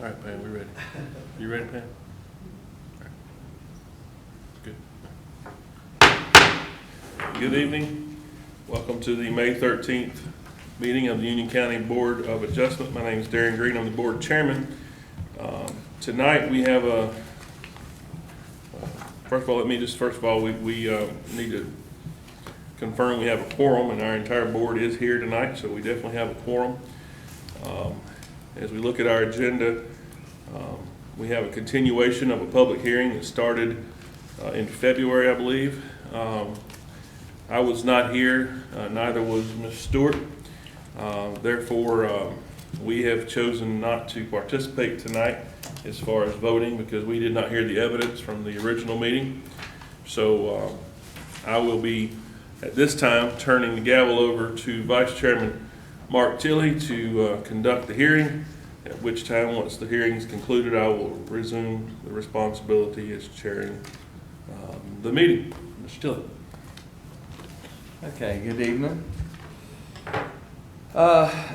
All right, Pam, we ready. You ready, Pam? All right. Good. Good evening. Welcome to the May 13th meeting of the Union County Board of Adjustment. My name is Darren Green. I'm the board chairman. Tonight we have a, first of all, we need to confirm we have a quorum, and our entire board is here tonight, so we definitely have a quorum. As we look at our agenda, we have a continuation of a public hearing that started in February, I believe. I was not here, neither was Ms. Stewart. Therefore, we have chosen not to participate tonight as far as voting because we did not hear the evidence from the original meeting. So I will be, at this time, turning the gavel over to Vice Chairman Mark Tilley to conduct the hearing, at which time, once the hearing is concluded, I will resume the responsibility as chairing the meeting. Mr. Tilley. Okay, good evening.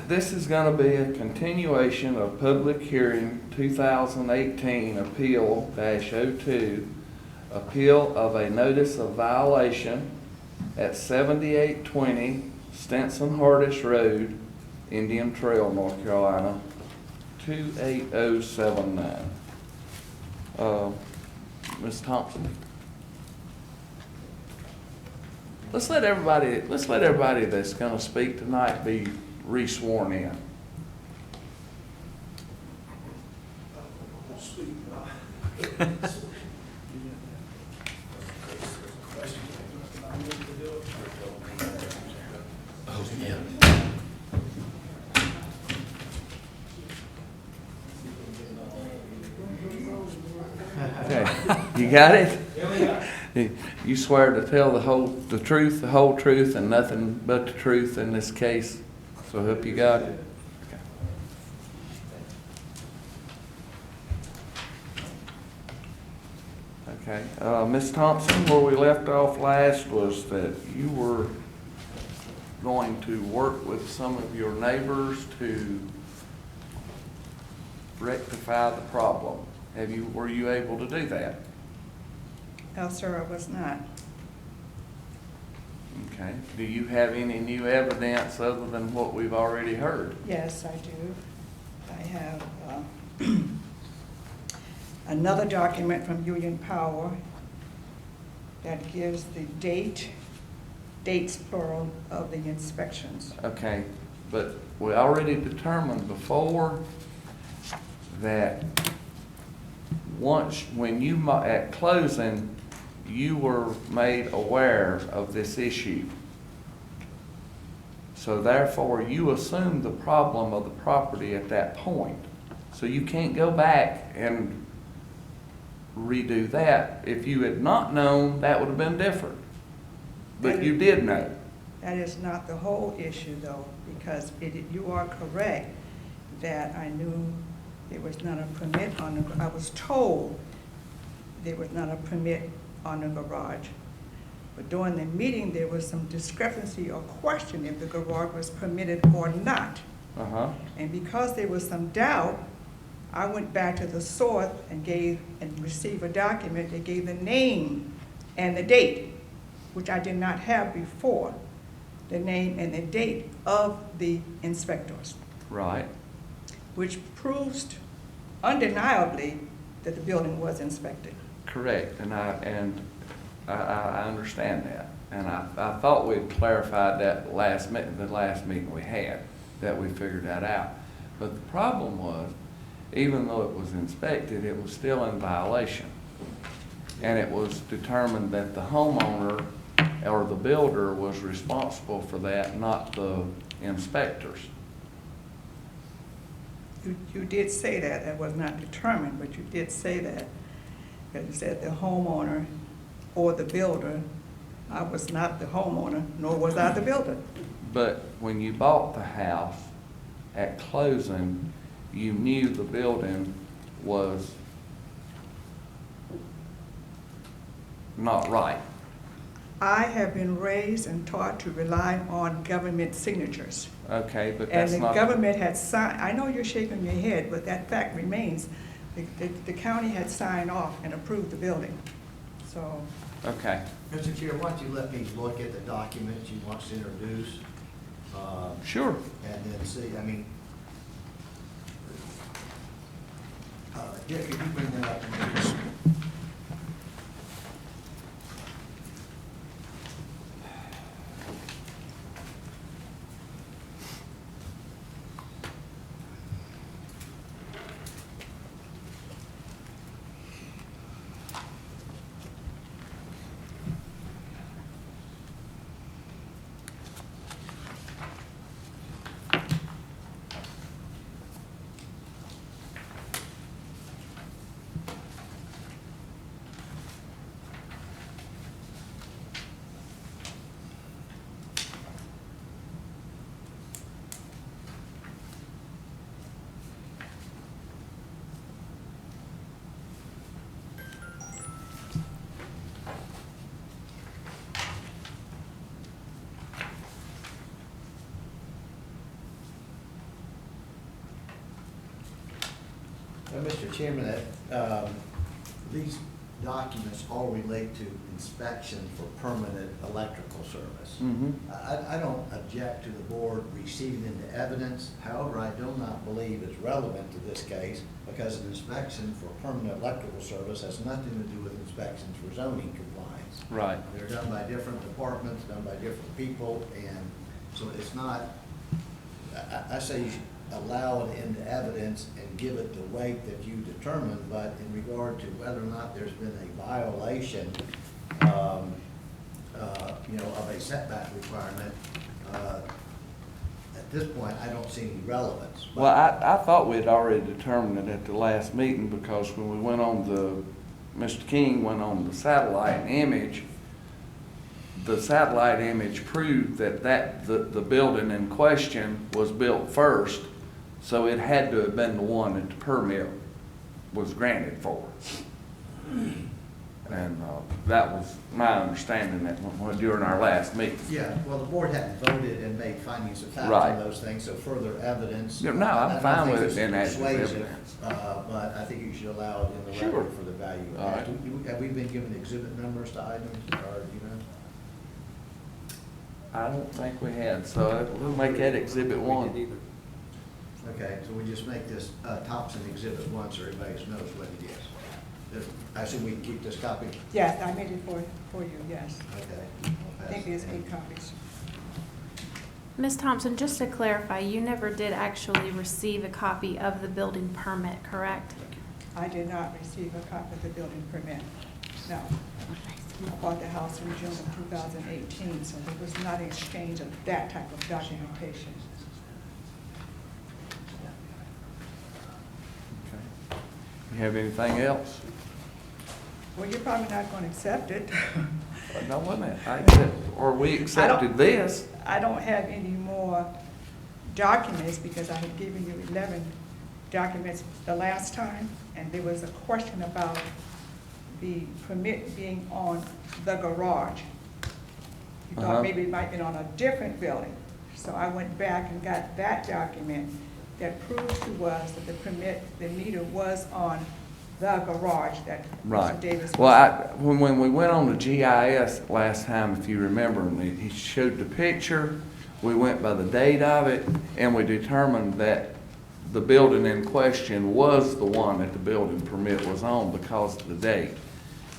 This is going to be a continuation of public hearing 2018 Appeal-02, appeal of a notice of violation at 7820 Stinson Hardish Road, Indian Trail, North Carolina, 28079. Ms. Thompson. Let's let everybody that's going to speak tonight be re-sworn in. Okay, you got it? You swear to tell the truth, the whole truth, and nothing but the truth in this case. So I hope you got it. Okay. Ms. Thompson, where we left off last was that you were going to work with some of your neighbors to rectify the problem. Were you able to do that? No, sir, I was not. Okay. Do you have any new evidence other than what we've already heard? Yes, I do. I have another document from Union Power that gives the dates plural of the inspections. Okay, but we already determined before that when you, at closing, you were made aware of this issue. So therefore, you assumed the problem of the property at that point. So you can't go back and redo that. If you had not known, that would have been different. But you did know. That is not the whole issue, though, because you are correct that I knew there was not a permit on the, I was told there was not a permit on the garage. But during the meeting, there was some discrepancy or question if the garage was permitted or not. And because there was some doubt, I went back to the source and received a document that gave the name and the date, which I did not have before, the name and the date of the inspectors. Right. Which proves undeniably that the building was inspected. Correct, and I understand that, and I thought we'd clarified that the last meeting we had, that we figured that out. But the problem was, even though it was inspected, it was still in violation, and it was determined that the homeowner or the builder was responsible for that, not the inspectors. You did say that. That was not determined, but you did say that. Because you said the homeowner or the builder. I was not the homeowner, nor was I the builder. But when you bought the house, at closing, you knew the building was not right. I have been raised and taught to rely on government signatures. Okay, but And that's the not. government had signed, I know you're shaking your head, but that fact remains. The county had signed off and approved the building, so. Okay, Mr. Chair, why don't you let me look at the documents you want to introduce? sure. And then see, I mean, Dick, could you bring that up? to me? Mr. Chairman, these documents all relate to inspection for permanent electrical service. Mm-hmm. I don't object to the board receiving into evidence. However, I do not believe it's relevant to this case because an inspection for permanent electrical service has nothing to do with inspections for zoning compliance. Right. They're done by different departments, done by different people, and so it's not, I say you should allow it into evidence and give it the weight that you determine, but in regard to whether or not there's been a violation, of a setback requirement, at this point, I don't see any relevance. But- Well, I thought we had already determined it at the last meeting because when we went on Mr. King went on the satellite image, the satellite image proved that the building in question was built first, so it had to have been the one that the permit was granted for. And that was my understanding during our last meeting. Yeah, well, the board hadn't voted and made findings of fact Right. on those things, so further evidence. No, I'm I don't fine think with it it's being as persuasive, evidence. But I think you should allow it in the Sure. record for the value of All that. right. Have we been given exhibit numbers to items, or, I don't think we had, so we'll make that exhibit one. Okay, so we just make this Thompson exhibit 1 so everybody knows what it is. I assume we can keep this copy? Yes, I made it for you, yes. Okay. I think there's 8 copies. Ms. Thompson, just to clarify, you never did actually receive a copy of the building permit, correct? I did not receive a copy of the building permit, no. I bought the house in June of 2018, so there was not an exchange of that type of documentation. Okay. You have anything else? Well, you're probably not going to accept it. No, wait a minute. We accepted this. I don't have any more documents because I had given you 11 documents the last time, and there was a question about the permit being on the garage. You Uh-huh. thought maybe it might be on a different building. So I went back and got that document that proves to us that the meter was on the garage that Right. Mr. Davis. Well, when we went on the GIS last time, if you remember, and he showed the picture, we went by the date of it, and we determined that the building in question was the one that the building permit was on because of the date.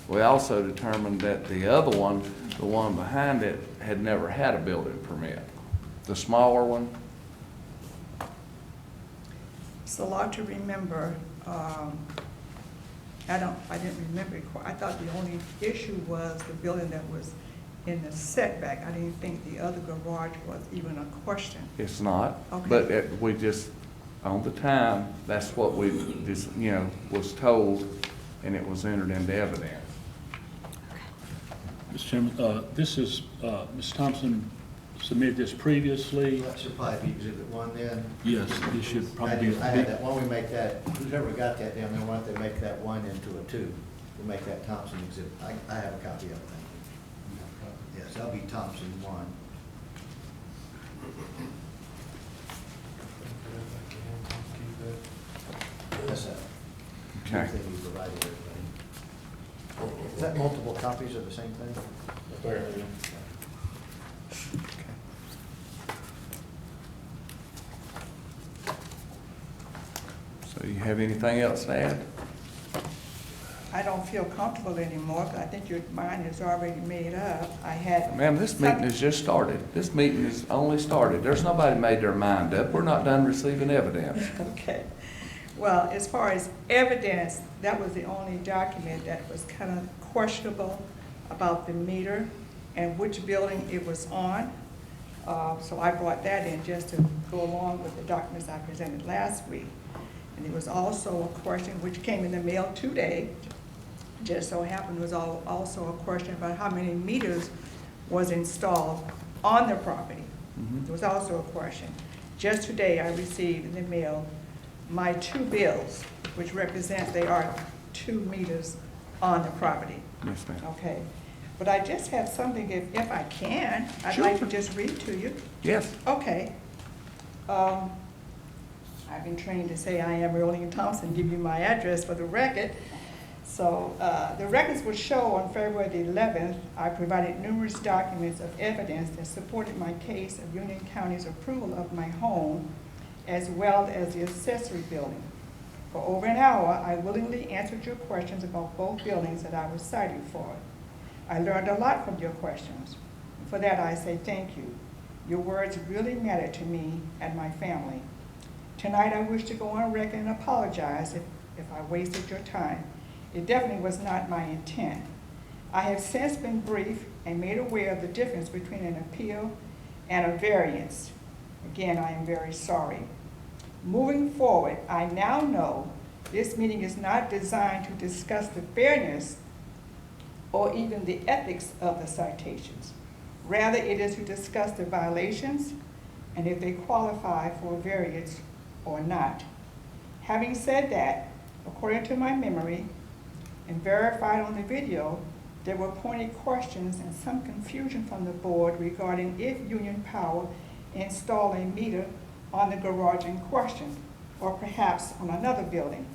We also determined that the other one, the one behind it, had never had a building permit. The smaller one. It's a lot to remember. I didn't remember it quite. I thought the only issue was the building that was in the setback. I didn't think the other garage was even a question. It's not, Okay. but we just, on the time, that's what we just, was told, and it was entered into evidence. Mr. Chairman, this is, Ms. Thompson submitted this previously. That should probably be exhibit 1 then. Yes, this should probably be. I had that, why don't we make that, whoever got that down there, why don't they make that 1 into a 2? We'll make that Thompson exhibit. I have a copy of it. So that'll be Thompson 1. That's a Okay. thing you provided everybody. Is that multiple copies of the same thing? Apparently. So you have anything else to add? I don't feel comfortable anymore, 'cause I think your mind is already made up. I had. Ma'am, this meeting has just started. This meeting has only started. There's nobody made their mind up. We're not done receiving evidence. Okay. Well, as far as evidence, that was the only document that was kind of questionable about the meter and which building it was on. So I brought that in just to go along with the documents I presented last week. And there was also a question which came in the mail today, just so happened was also a question about how many meters was installed on the property. There was also a question. Just today, I received in the mail my 2 bills, which represent they are 2 meters on the property. Yes, ma'am. Okay. But I just have something, if I can, I'd Sure. like to just read to you. Yes. Okay. I've been trained to say I am Rolling Thompson, give you my address for the record. So the records will show on February the 11th, I provided numerous documents of evidence that supported my case of Union County's approval of my home, as well as the accessory building. For over an hour, I willingly answered your questions about both buildings that I was cited for. I learned a lot from your questions. For that, I say thank you. Your words really matter to me and my family. Tonight, I wish to go on record and apologize if I wasted your time. It definitely was not my intent. I have since been briefed and made aware of the difference between an appeal and a variance. Again, I am very sorry. Moving forward, I now know this meeting is not designed to discuss the fairness or even the ethics of the citations. Rather, it is to discuss the violations and if they qualify for a variance or not. Having said that, according to my memory and verified on the video, there were pointed questions and some confusion from the board regarding if Union Power installed a meter on the garage in question, or perhaps on another building.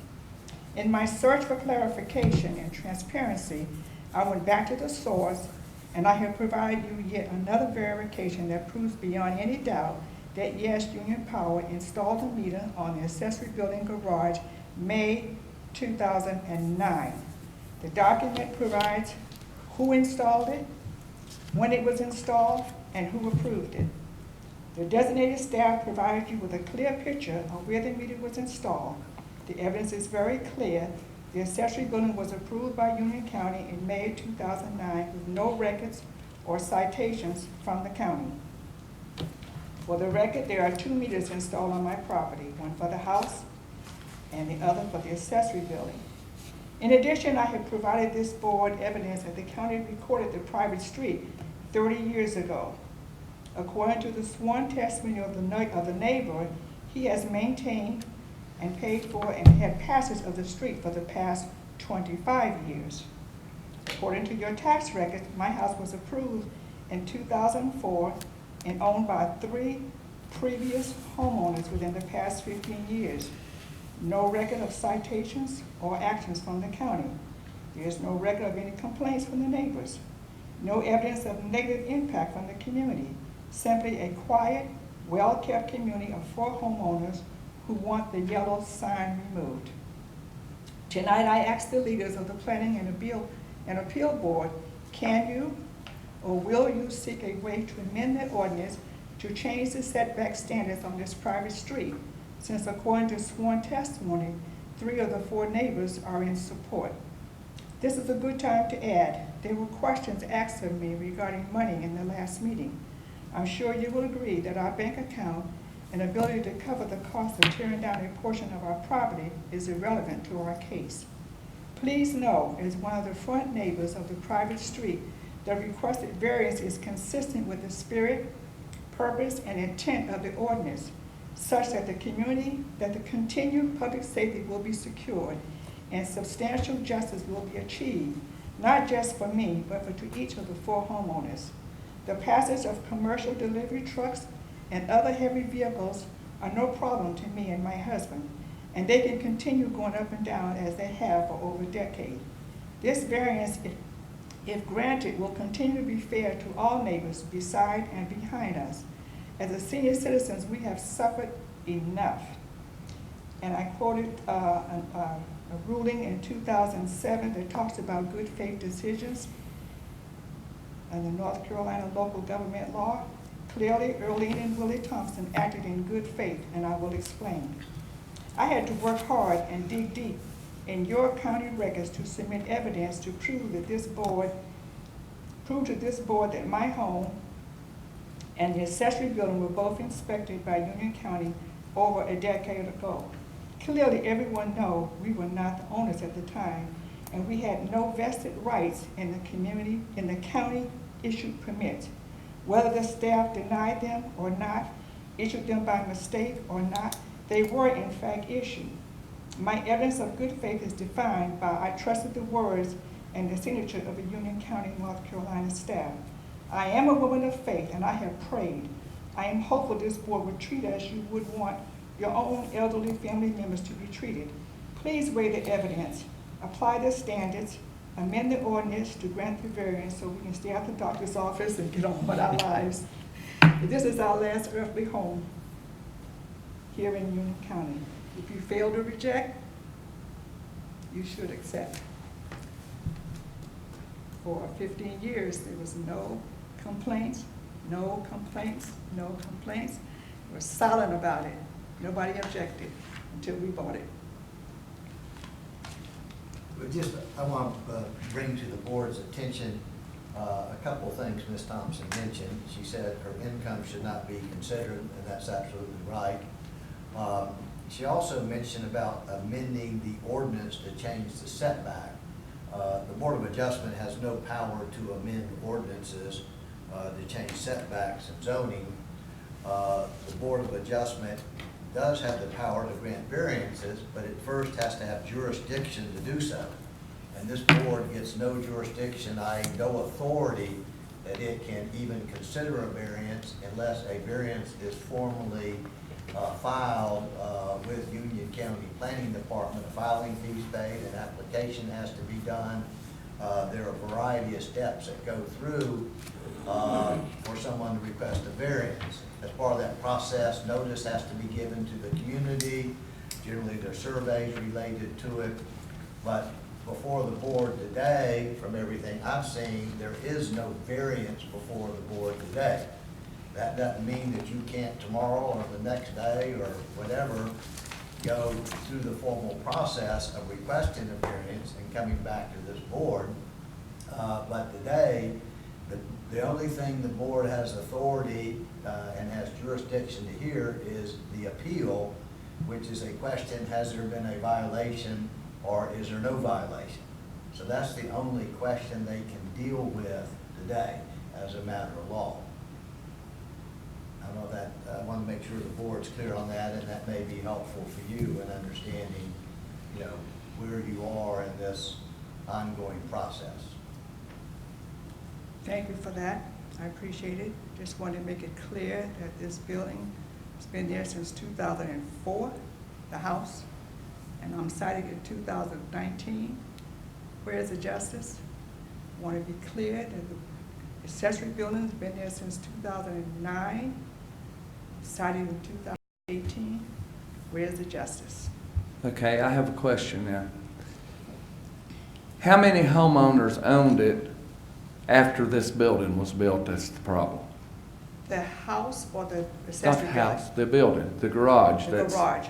In my search for clarification and transparency, I went back to the source, and I have provided you yet another verification that proves beyond any doubt that yes, Union Power installed a meter on the accessory building garage May 2009. The document provides who installed it, when it was installed, and who approved it. The designated staff provided you with a clear picture of where the meter was installed. The evidence is very clear. The accessory building was approved by Union County in May 2009 with no records or citations from the county. For the record, there are 2 meters installed on my property, one for the house and the other for the accessory building. In addition, I have provided this board evidence that the county recorded the private street 30 years ago. According to the sworn testimony of the neighbor, he has maintained and paid for and had passage of the street for the past 25 years. According to your tax records, my house was approved in 2004 and owned by 3 previous homeowners within the past 15 years. No record of citations or actions from the county. There is no record of any complaints from the neighbors. No evidence of negative impact from the community. Simply a quiet, well-kept community of 4 homeowners who want the yellow sign removed. Tonight, I ask the leaders of the Planning and Appeal Board, can you or will you seek a way to amend the ordinance to change the setback standards on this private street, since according to sworn testimony, 3 of the 4 neighbors are in support. This is a good time to add, there were questions asked of me regarding money in the last meeting. I'm sure you will agree that our bank account and ability to cover the cost of tearing down a portion of our property is irrelevant to our case. Please know, as one of the front neighbors of the private street, the requested variance is consistent with the spirit, purpose, and intent of the ordinance, such that the continued public safety will be secured and substantial justice will be achieved, not just for me, but for to each of the 4 homeowners. The passage of commercial delivery trucks and other heavy vehicles are no problem to me and my husband, and they can continue going up and down as they have for over a decade. This variance, if granted, will continue to be fair to all neighbors beside and behind us. As a senior citizens, we have suffered enough. And I quoted a ruling in 2007 that talks about good faith decisions and the North Carolina local government law. Clearly, Earlene and Willie Thompson acted in good faith, and I will explain. I had to work hard and dig deep in your county records to submit evidence to prove to this board that my home and the accessory building were both inspected by Union County over a decade ago. Clearly, everyone knows we were not the owners at the time, and we had no vested rights in the county issued permits. Whether the staff denied them or not, issued them by mistake or not, they were in fact issued. My evidence of good faith is defined by I trusted the words and the signature of the Union County, North Carolina staff. I am a woman of faith, and I have prayed. I am hopeful this board will treat us as you would want your own elderly family members to be treated. Please weigh the evidence, apply the standards, amend the ordinance to grant the variance so we can stay at the doctor's office and get on with our lives. This is our last earthly home here in Union County. If you fail to reject, you should accept. For 15 years, there was no complaints, no complaints, no complaints. We were silent about it. Nobody objected until we bought it. But just, I want to bring to the board's attention a couple of things Ms. Thompson mentioned. She said her income should not be considered, and that's absolutely right. She also mentioned about amending the ordinance to change the setback. The Board of Adjustment has no power to amend ordinances to change setbacks and zoning. The Board of Adjustment does have the power to grant variances, but it first has to have jurisdiction to do so. And this board gets no jurisdiction, i.e. no authority that it can even consider a variance unless a variance is formally filed with Union County Planning Department. A filing fees paid, an application has to be done. There are a variety of steps that go through for someone to request a variance. As part of that process, notice has to be given to the community. Generally, there are surveys related to it. But before the board today, from everything I've seen, there is no variance before the board today. That doesn't mean that you can't tomorrow or the next day or whatever go through the formal process of requesting a variance and coming back to this board. But today, the only thing the board has authority and has jurisdiction to hear is the appeal, which is a question, has there been a violation or is there no violation? So that's the only question they can deal with today as a matter of law. I don't know that, I want to make sure the board's clear on that, and that may be helpful for you in understanding, you know, where you are in this ongoing process. Thank you for that. I appreciate it. Just wanted to make it clear that this building has been there since 2004, the house, and I'm citing in 2019. Where's the justice? I want to be clear that the accessory building's been there since 2009, cited in 2018. Where's the justice? Okay, I have a question now. How many homeowners owned it after this building was built? That's the problem. The house or the Not accessory the building? house, the building, the garage. The garage.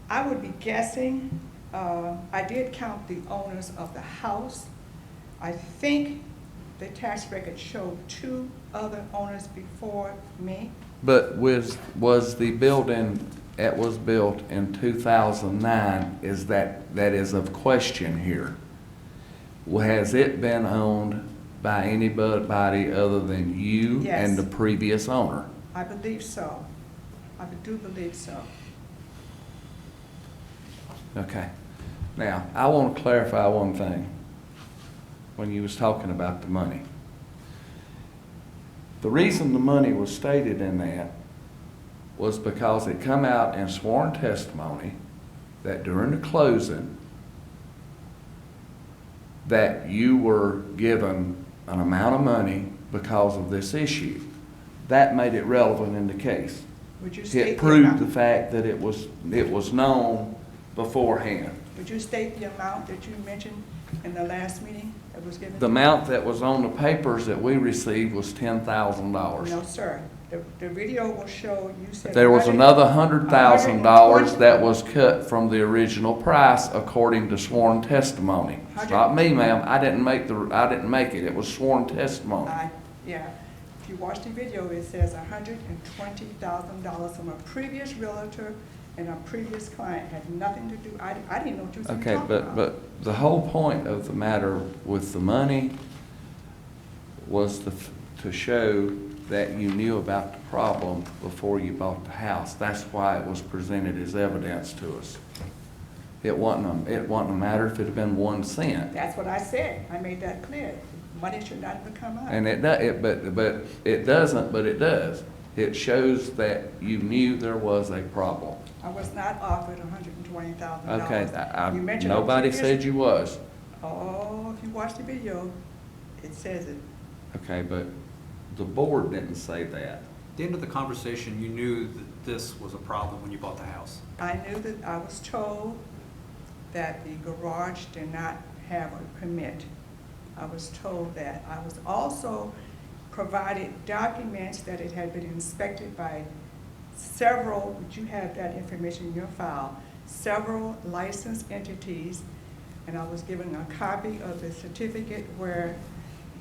I would be guessing, I did count the owners of the house. I think the tax record showed 2 other owners before me. But was the building that was built in 2009, that is of question here? Has it been owned by anybody other than you Yes. and the previous owner? I believe so. I do believe so. Okay. Now, I want to clarify one thing. when you was talking about the money. The reason the money was stated in that was because it come out in sworn testimony that during the closing, that you were given an amount of money because of this issue. That made it relevant in the case. Would you state It proved amount? the fact that it was known beforehand. Would you state the amount that you mentioned in the last meeting that was given? The amount that was on the papers that we received was $10,000. No, sir. The video will show, you said. There was another $100,000 that was cut from the original price according to sworn testimony. It's not me, ma'am. I didn't make it. It was sworn testimony. Yeah. If you watch the video, it says $120,000 from a previous realtor and a previous client. Had nothing to do, I didn't know what you were talking Okay, about. but the whole point of the matter with the money was to show that you knew about the problem before you bought the house. That's why it was presented as evidence to us. It wasn't a matter if it had been 1 cent. That's what I said. I made that clear. Money should not have come out. And but it doesn't, but it does. It shows that you knew there was a problem. I was not offered $120,000. Okay, You mentioned a nobody previous- said you was. Oh, if you watch the video, it says it. Okay, but the board didn't say that. At the end of the conversation, you knew that this was a problem when you bought the house. I knew that I was told that the garage did not have a permit. I was told that. I was also provided documents that it had been inspected by several, but you have that information in your file, several licensed entities, and I was given a copy of the certificate where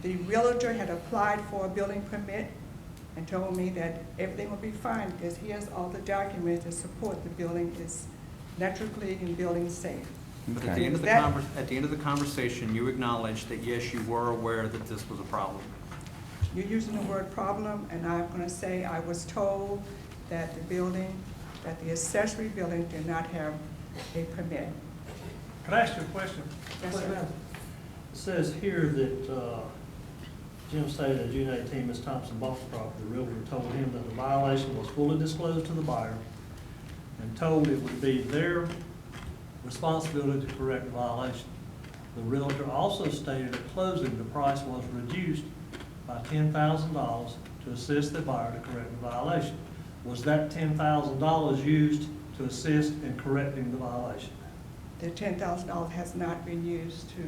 the realtor had applied for a building permit and told me that everything will be fine because he has all the documents that support the building is electrically and building safe. But at Okay. the end of the That- at the end of the conversation, you acknowledged that yes, you were aware that this was a problem. You're using the word problem, and I'm gonna say I was told that that the accessory building did not have a permit. Could I ask you a question? Yes, sir. It says here that Jim stated that June 18, Ms. Thompson bought the property. The realtor told him that the violation was fully disclosed to the buyer and told it would be their responsibility to correct the violation. The realtor also stated at closing the price was reduced by $10,000 to assist the buyer to correct the violation. Was that $10,000 used to assist in correcting the violation? The $10,000 has not been used to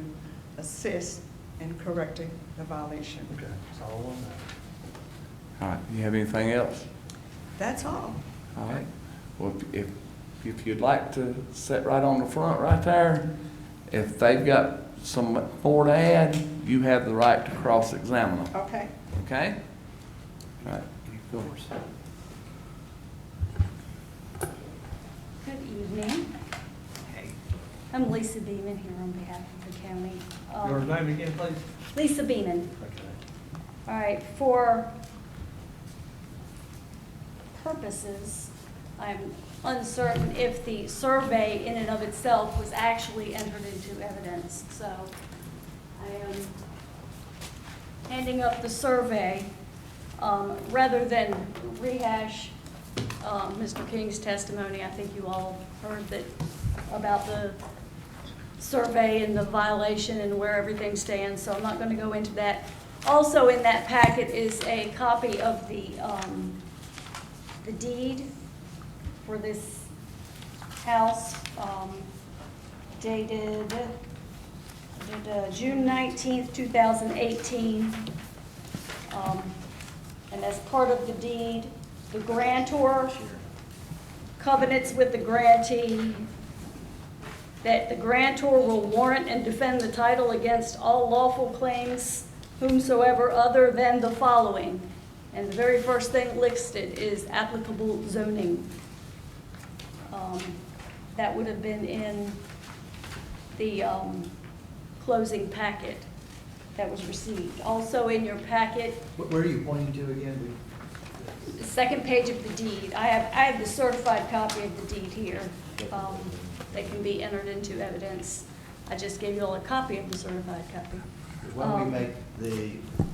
assist in correcting the violation. Okay, that's all on that. All right, you have anything else? That's all. All right. Well, if you'd like to sit right on the front right there, if they've got some more to add, you have the right to cross-examine them, Okay. okay? All right. Go. Good evening. I'm Lisa Beeman here on behalf of the county. Your name again, please? Lisa Beeman. Okay. All right, for purposes, I'm uncertain if the survey in and of itself was actually entered into evidence. So I am handing up the survey rather than rehash Mr. King's testimony. I think you all heard that about the survey and the violation and where everything stands, so I'm not going to go into that. Also in that packet is a copy of the deed for this house, dated June 19th, 2018. And as part of the deed, the grantor covenants with the grantee that the grantor will warrant and defend the title against all lawful claims whomsoever other than the following. And the very first thing listed is applicable zoning. That would have been in the closing packet that was received. Also in your packet, Where are you pointing to again? the second page of the deed. I have the certified copy of the deed here. That can be entered into evidence. I just gave you all a copy of the certified copy. When we make the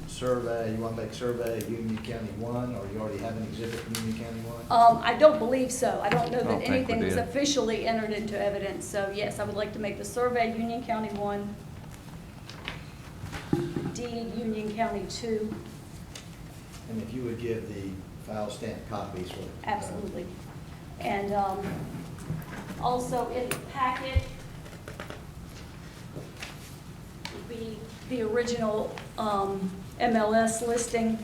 survey, you want to make survey of Union County 1, or you already have an exhibit in Union County 1? I don't believe so. I don't know don't that think we anything was did. officially entered into evidence. So yes, I would like to make the survey Union County 1, deed Union County 2, And if you would give the file stamp copies for. absolutely. And also in the packet would be the original MLS listing.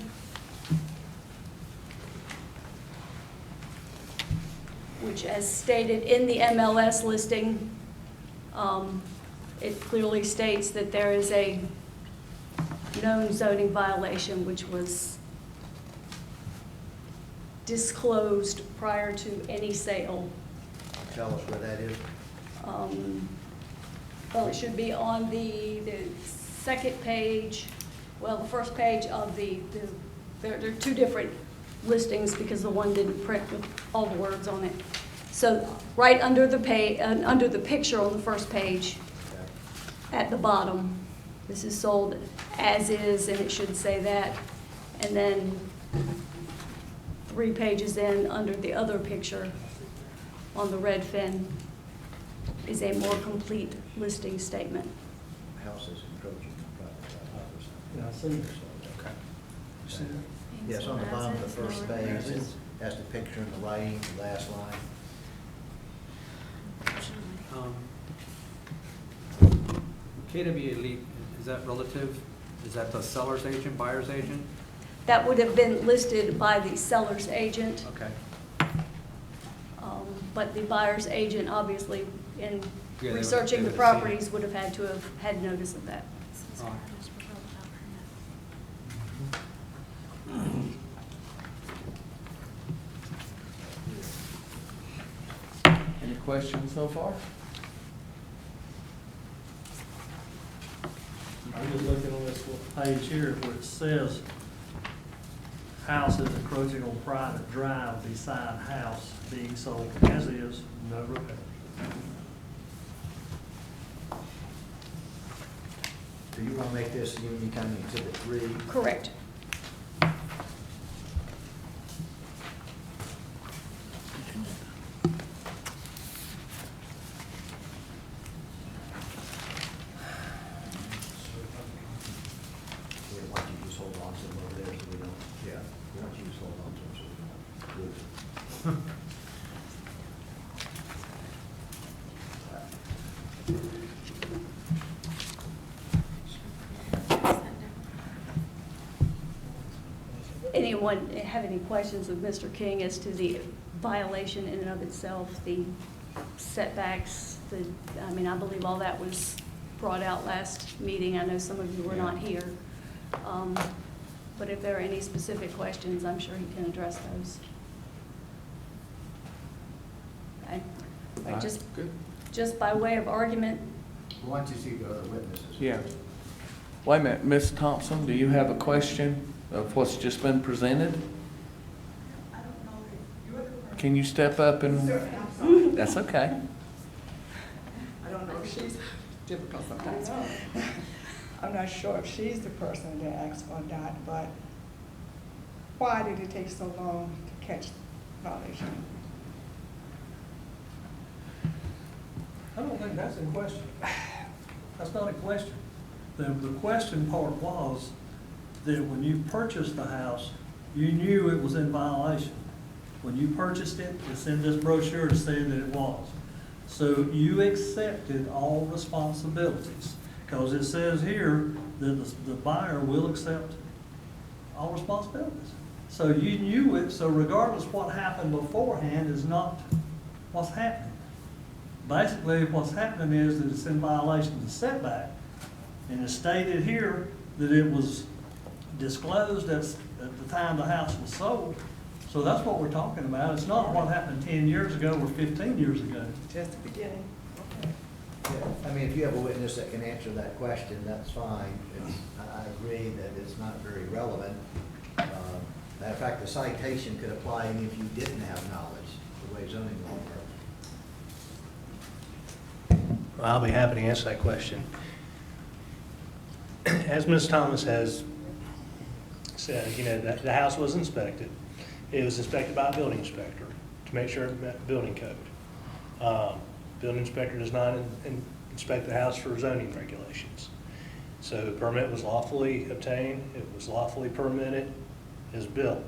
Which, as stated in the MLS listing, it clearly states that there is a known zoning violation which was disclosed prior to any sale. Tell us where that is. Well, it should be on the second page, well, the first page of there are two different listings because the one didn't print with all the words on it. So right under the under the picture on the first page, at the bottom, this is sold as is, and it should say that. And then 3 pages in, under the other picture, on the red fin, is a more complete listing statement. Houses encroaching on private property. Yeah, I see it. Okay. You see it? Yes, on the bottom of the first page, it has the picture in the writing, the last line. KW Elite, is that relative? Is that the seller's agent, buyer's agent? That would have been listed by the seller's agent, Okay. but the buyer's agent, obviously, in Yeah, they researching would the have seen it. properties, would have had to have had notice of that. All right. Any questions so far? I'm just looking on this little page here where it says houses encroaching on private drive beside house being sold as is, no repair. Do you want to make this Union County Exhibit 3? Correct. Why don't you just hold on to them over there so we don't, yeah, why don't you just hold on to them so we don't lose them? Anyone have any questions of Mr. King as to the violation in and of itself, the setbacks, I mean, I believe all that was brought out last meeting. I know some of you were not here. But if there are any specific questions, I'm sure he can address those. Okay. All right, just by way of argument, Why don't you see the other witnesses? Yeah. Wait a minute, Ms. Thompson, do you have a question of what's just been presented? Can you step up and? That's okay. I don't know if she's difficult sometimes. I'm not sure if she's the person to ask or not, but why did it take so long to catch violation? I don't think that's in question. That's not a question. The question part was that when you purchased the house, you knew it was in violation. When you purchased it, it's in this brochure to say that it was. So you accepted all responsibilities, because it says here that the buyer will accept all responsibilities. So you knew it, so regardless what happened beforehand is not what's happening. Basically, what's happening is that it's in violation of the setback, and it's stated here that it was disclosed at the time the house was sold. So that's what we're talking about. It's not what happened 10 years ago or 15 years ago. Just the beginning? Okay. Yeah, I mean, if you have a witness that can answer that question, that's fine. I agree that it's not very relevant. Matter of fact, the citation could apply even if you didn't have knowledge, the way zoning law works. Well, I'll be happy to answer that question. as Ms. Thomas has said, you know, that the house was inspected. It was inspected by a building inspector to make sure it met building code. Building inspector does not inspect the house for zoning regulations. So the permit was lawfully obtained, it was lawfully permitted, it was built.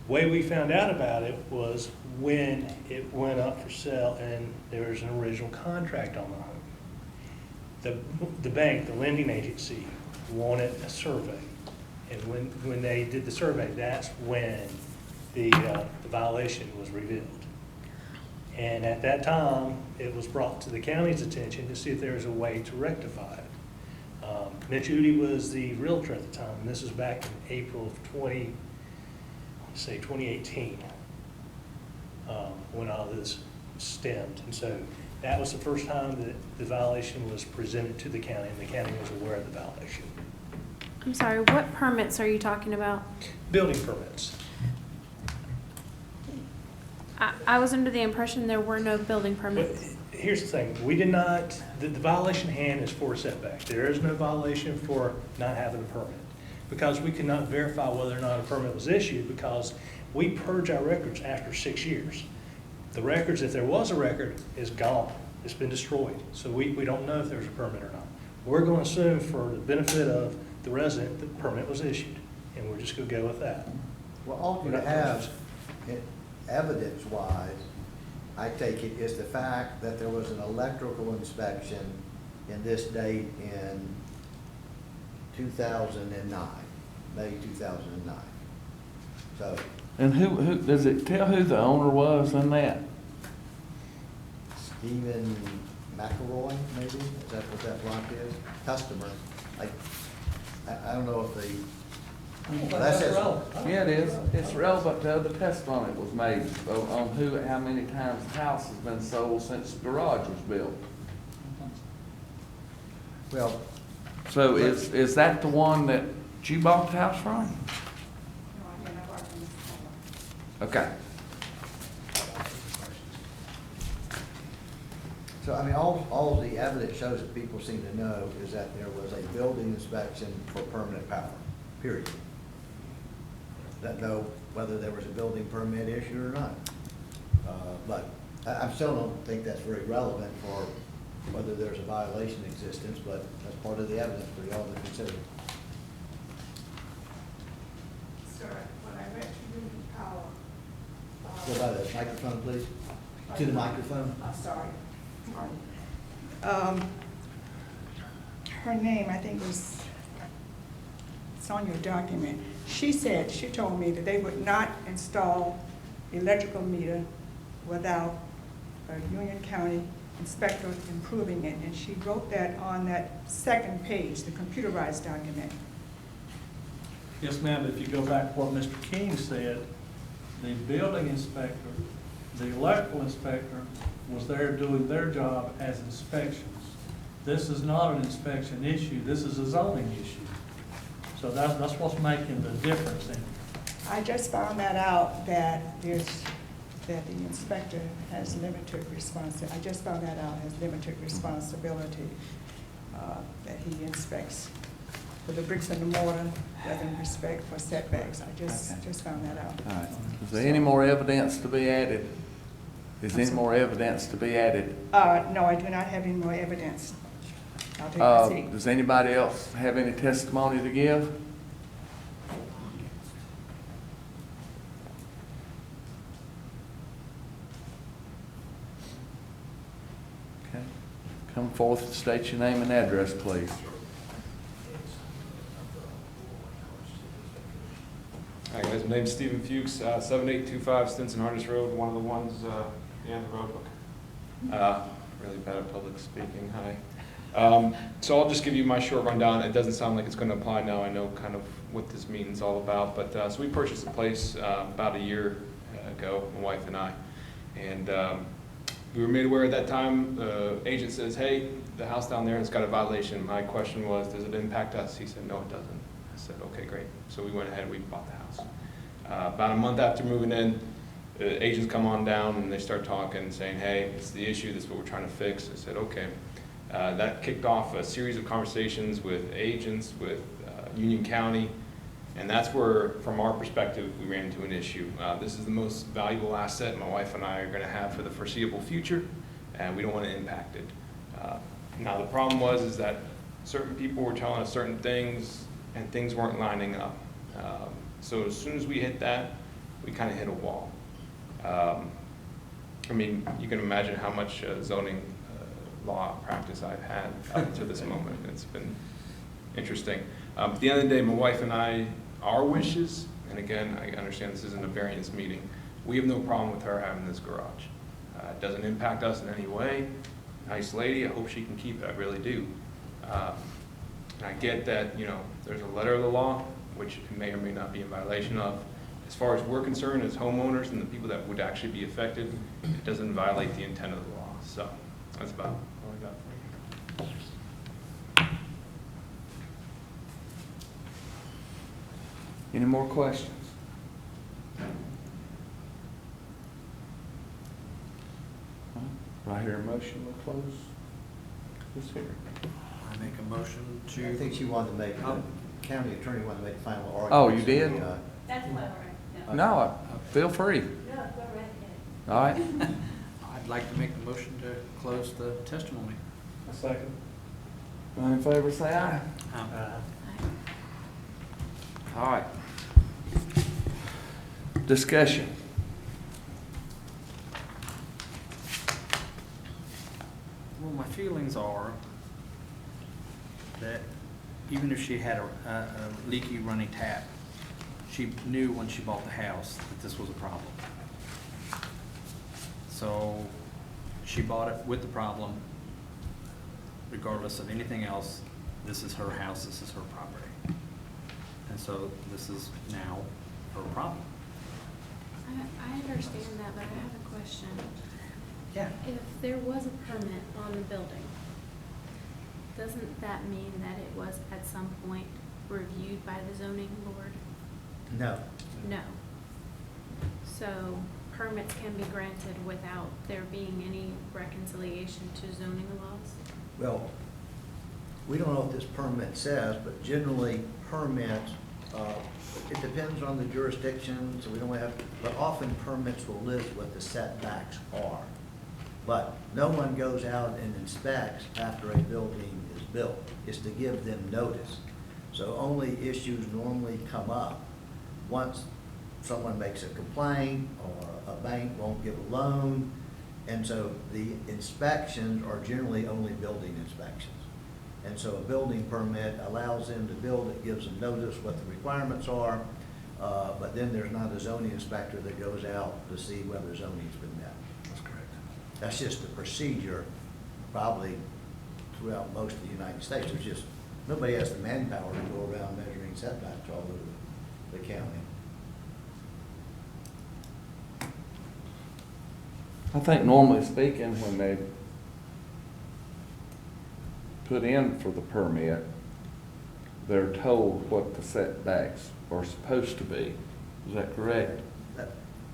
The way we found out about it was when it went up for sale and there was an original contract on the home. The bank, the lending agency, wanted a survey. And when they did the survey, that's when the violation was revealed. And at that time, it was brought to the county's attention to see if there was a way to rectify it. Mitch Udi was the realtor at the time, and this was back in April of 2018, when all this stemmed. And so that was the first time that the violation was presented to the county, and the county was aware of the violation. I'm sorry, what permits are you talking about? Building permits. I was under the impression there were no building But permits. here's the thing, we did not, the violation at hand is for setback. There is no violation for not having a permit, because we could not verify whether or not a permit was issued, because we purge our records after 6 years. The records, if there was a record, is gone. It's been destroyed. So we don't know if there's a permit or not. We're going to assume for the benefit of the resident, the permit was issued, and we're just going to go with that. Well, all you We're not have, evidence-wise, I take it, is the fact that there was an electrical inspection in this date in 2009, May 2009. So, And who, does it tell who the owner was in that? Stephen McElroy, maybe, is that what that block is? Customer, I don't know if they, well, that says, Yeah, it is. It's relevant to other testimony that was made on how many times the house has been sold since the garage was built. well, So is that the one that you bought the house from? No, I didn't. I bought it from Mr. Fuller. Okay. so I mean, all the evidence shows that people seem to know is that there was a building inspection for permanent power, period. That know whether there was a building permit issued or not. But I still don't think that's very relevant for whether there's a violation in existence, but that's part of the evidence for y'all to consider. Sir, when I went to the power. Go by the microphone, please. To the microphone. I'm sorry. Her name, I think was, it's on your document. She told me that they would not install electrical meter without a Union County inspector improving it. And she wrote that on that second page, the computerized document. Yes, ma'am, if you go back to what Mr. King said, the building inspector, the electrical inspector was there doing their job as inspections. This is not an inspection issue, this is a zoning issue. So that's what's making the difference in it. I just found that out, that the inspector has limited responsibility. I just found that out, has limited responsibility, that he inspects for the bricks and the mortar, doesn't respect for setbacks. I just found that out. All right. Is there any more evidence to be added? Is any more evidence to be added? No, I do not have any more evidence. I'll take a seat. Does anybody else have any testimony to give? Okay. Come forth and state your name and address, please. Hi guys, my name's Stephen Fuchs, 7825 Stinson Harness Road, one of the ones in the road book. Really bad at public speaking, hi. So I'll just give you my short rundown. It doesn't sound like it's going to apply now. I know kind of what this meeting's all about, but so we purchased the place about a year ago, my wife and I. And we were made aware at that time, the agent says, hey, the house down there has got a violation. My question was, does it impact us? He said, no, it doesn't. I said, okay, great. So we went ahead and we bought the house. About a month after moving in, the agents come on down and they start talking, saying, hey, it's the issue, this is what we're trying to fix. I said, okay. That kicked off a series of conversations with agents, with Union County, and that's where, from our perspective, we ran into an issue. This is the most valuable asset my wife and I are going to have for the foreseeable future, and we don't want to impact it. Now, the problem is that certain people were telling us certain things, and things weren't lining up. So as soon as we hit that, we kind of hit a wall. I mean, you can imagine how much zoning law practice I've had up to this moment. It's been interesting. At the end of the day, my wife and I, our wishes, and again, I understand this isn't a variance meeting, we have no problem with her having this garage. It doesn't impact us in any way. Nice lady, I hope she can keep it, I really do. And I get that, you know, there's a letter of the law, which it may or may not be in violation of. As far as we're concerned, as homeowners and the people that would actually be affected, it doesn't violate the intent of the law. So that's about all I got for you. Any more questions? Do I hear a motion to close this hearing? I make a motion to. I think she wanted to make, the county attorney wanted to make the final argument. Oh, you did? That's why we're, No, feel free. no, go right ahead. All right. I'd like to make the motion to close the testimony. A second. All in favor, say aye. All right. Discussion. Well, my feelings are that even if she had a leaky running tap, she knew when she bought the house that this was a problem. So she bought it with the problem, regardless of anything else. This is her house, this is her property. And so this is now her problem. I understand that, but I have a question. Yeah. If there was a permit on the building, doesn't that mean that it was at some point reviewed by the zoning board? No. No. So permits can be granted without there being any reconciliation to zoning laws? Well, we don't know what this permit says, but generally permits, it depends on the jurisdiction, so we don't have, but often permits will list what the setbacks are. But no one goes out and inspects after a building is built. It's to give them notice. So only issues normally come up once someone makes a complaint or a bank won't give a loan. And so the inspections are generally only building inspections. And so a building permit allows them to build, it gives them notice what the requirements are, but then there's not a zoning inspector that goes out to see whether zoning's been met. That's correct. That's just the procedure, probably throughout most of the United States. There's just, nobody has the manpower to go around measuring setbacks all over the county. I think normally speaking, when they put in for the permit, they're told what the setbacks are supposed to be. Is that correct?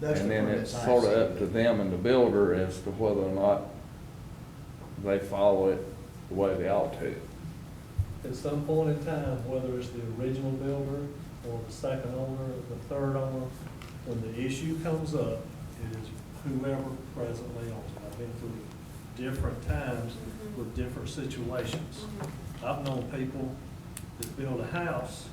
That's And the then permits it's I sort of see. up to them and the builder as to whether or not they follow it the way they ought to. At some point in time, whether it's the original builder or the second owner, the third owner, when the issue comes up, it is whoever presently owns it. I've been through different times with different situations. I've known people that built a house,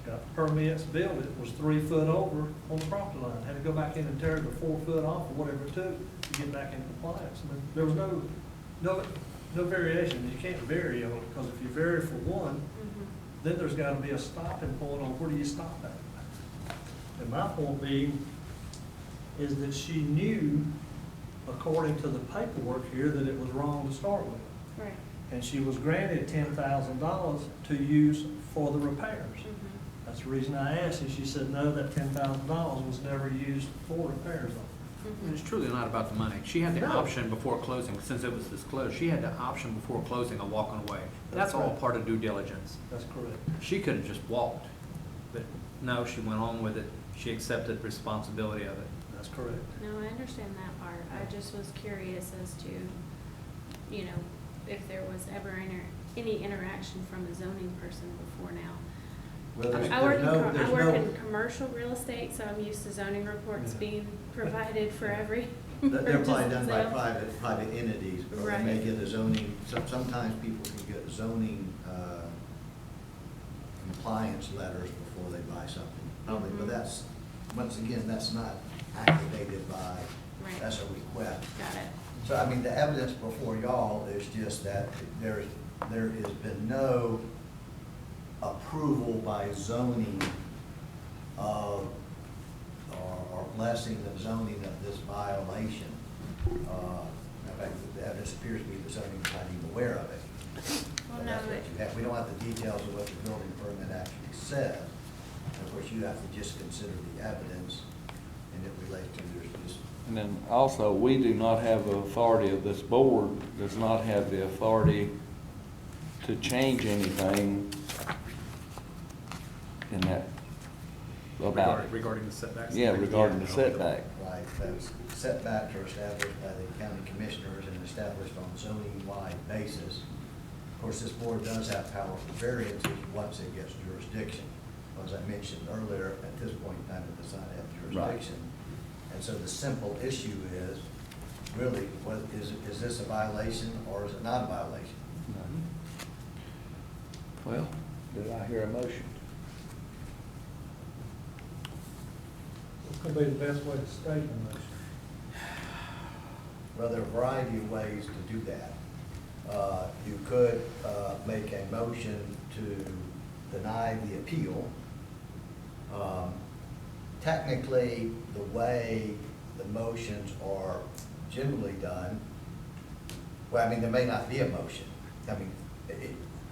got permits, built it, was 3 foot over on the property line, had to go back in and tear the 4 foot off or whatever it took to get back in compliance. I mean, there was no variation. You can't vary on it, because if you vary for one, then there's gotta be a stopping point on where do you stop at. And my point being is that she knew, according to the paperwork here, that it was wrong to start with. Right. And she was granted $10,000 to use for the repairs. That's the reason I asked, and she said, no, that $10,000 was never used for repairs on it. It's truly not about the money. She had the No. option before closing, since it was disclosed, she had the option before closing of walking away. That's That's all right. part of due diligence. That's correct. She could have just walked, but no, she went on with it. She accepted responsibility of it. That's correct. No, I understand that part. I just was curious as to, you know, if there was ever any interaction from a zoning person before now. Well, there's I work no, in commercial real estate, so I'm used to zoning reports Yeah. being provided for every they're purchase probably and done by sale. private entities, or they may Right. get a zoning, sometimes people can get zoning, compliance letters before they buy something, probably, but Mhm. that's, once again, that's not activated by, Right. that's a request. Got it. So, I mean, the evidence before y'all is just that there has been no approval by zoning of, or blessing of zoning of this violation. In fact, the evidence appears to be the zoning is not even aware of it. Well, But no, that's what it- you have. We don't have the details of what the building permit actually says. And of course, you have to just consider the evidence, and it relates to, there's just, And then also, we do not have the authority, of this board does not have the authority to change anything in that, about it. Regarding the setbacks? Yeah, regarding the Yeah. setback. right, those setbacks are established by the county commissioners and established on zoning-wide basis. Of course, this board does have power for variances once it gets jurisdiction. As I mentioned earlier, at this point in time, it does not have jurisdiction. And so the simple issue is, really, what, is this a violation or is it not a violation? Well, did I hear a motion? What could be the best way to state the motion? Well, there are a variety of ways to do that. You could make a motion to deny the appeal. Technically, the way the motions are generally done, well, I mean, there may not be a motion. I mean,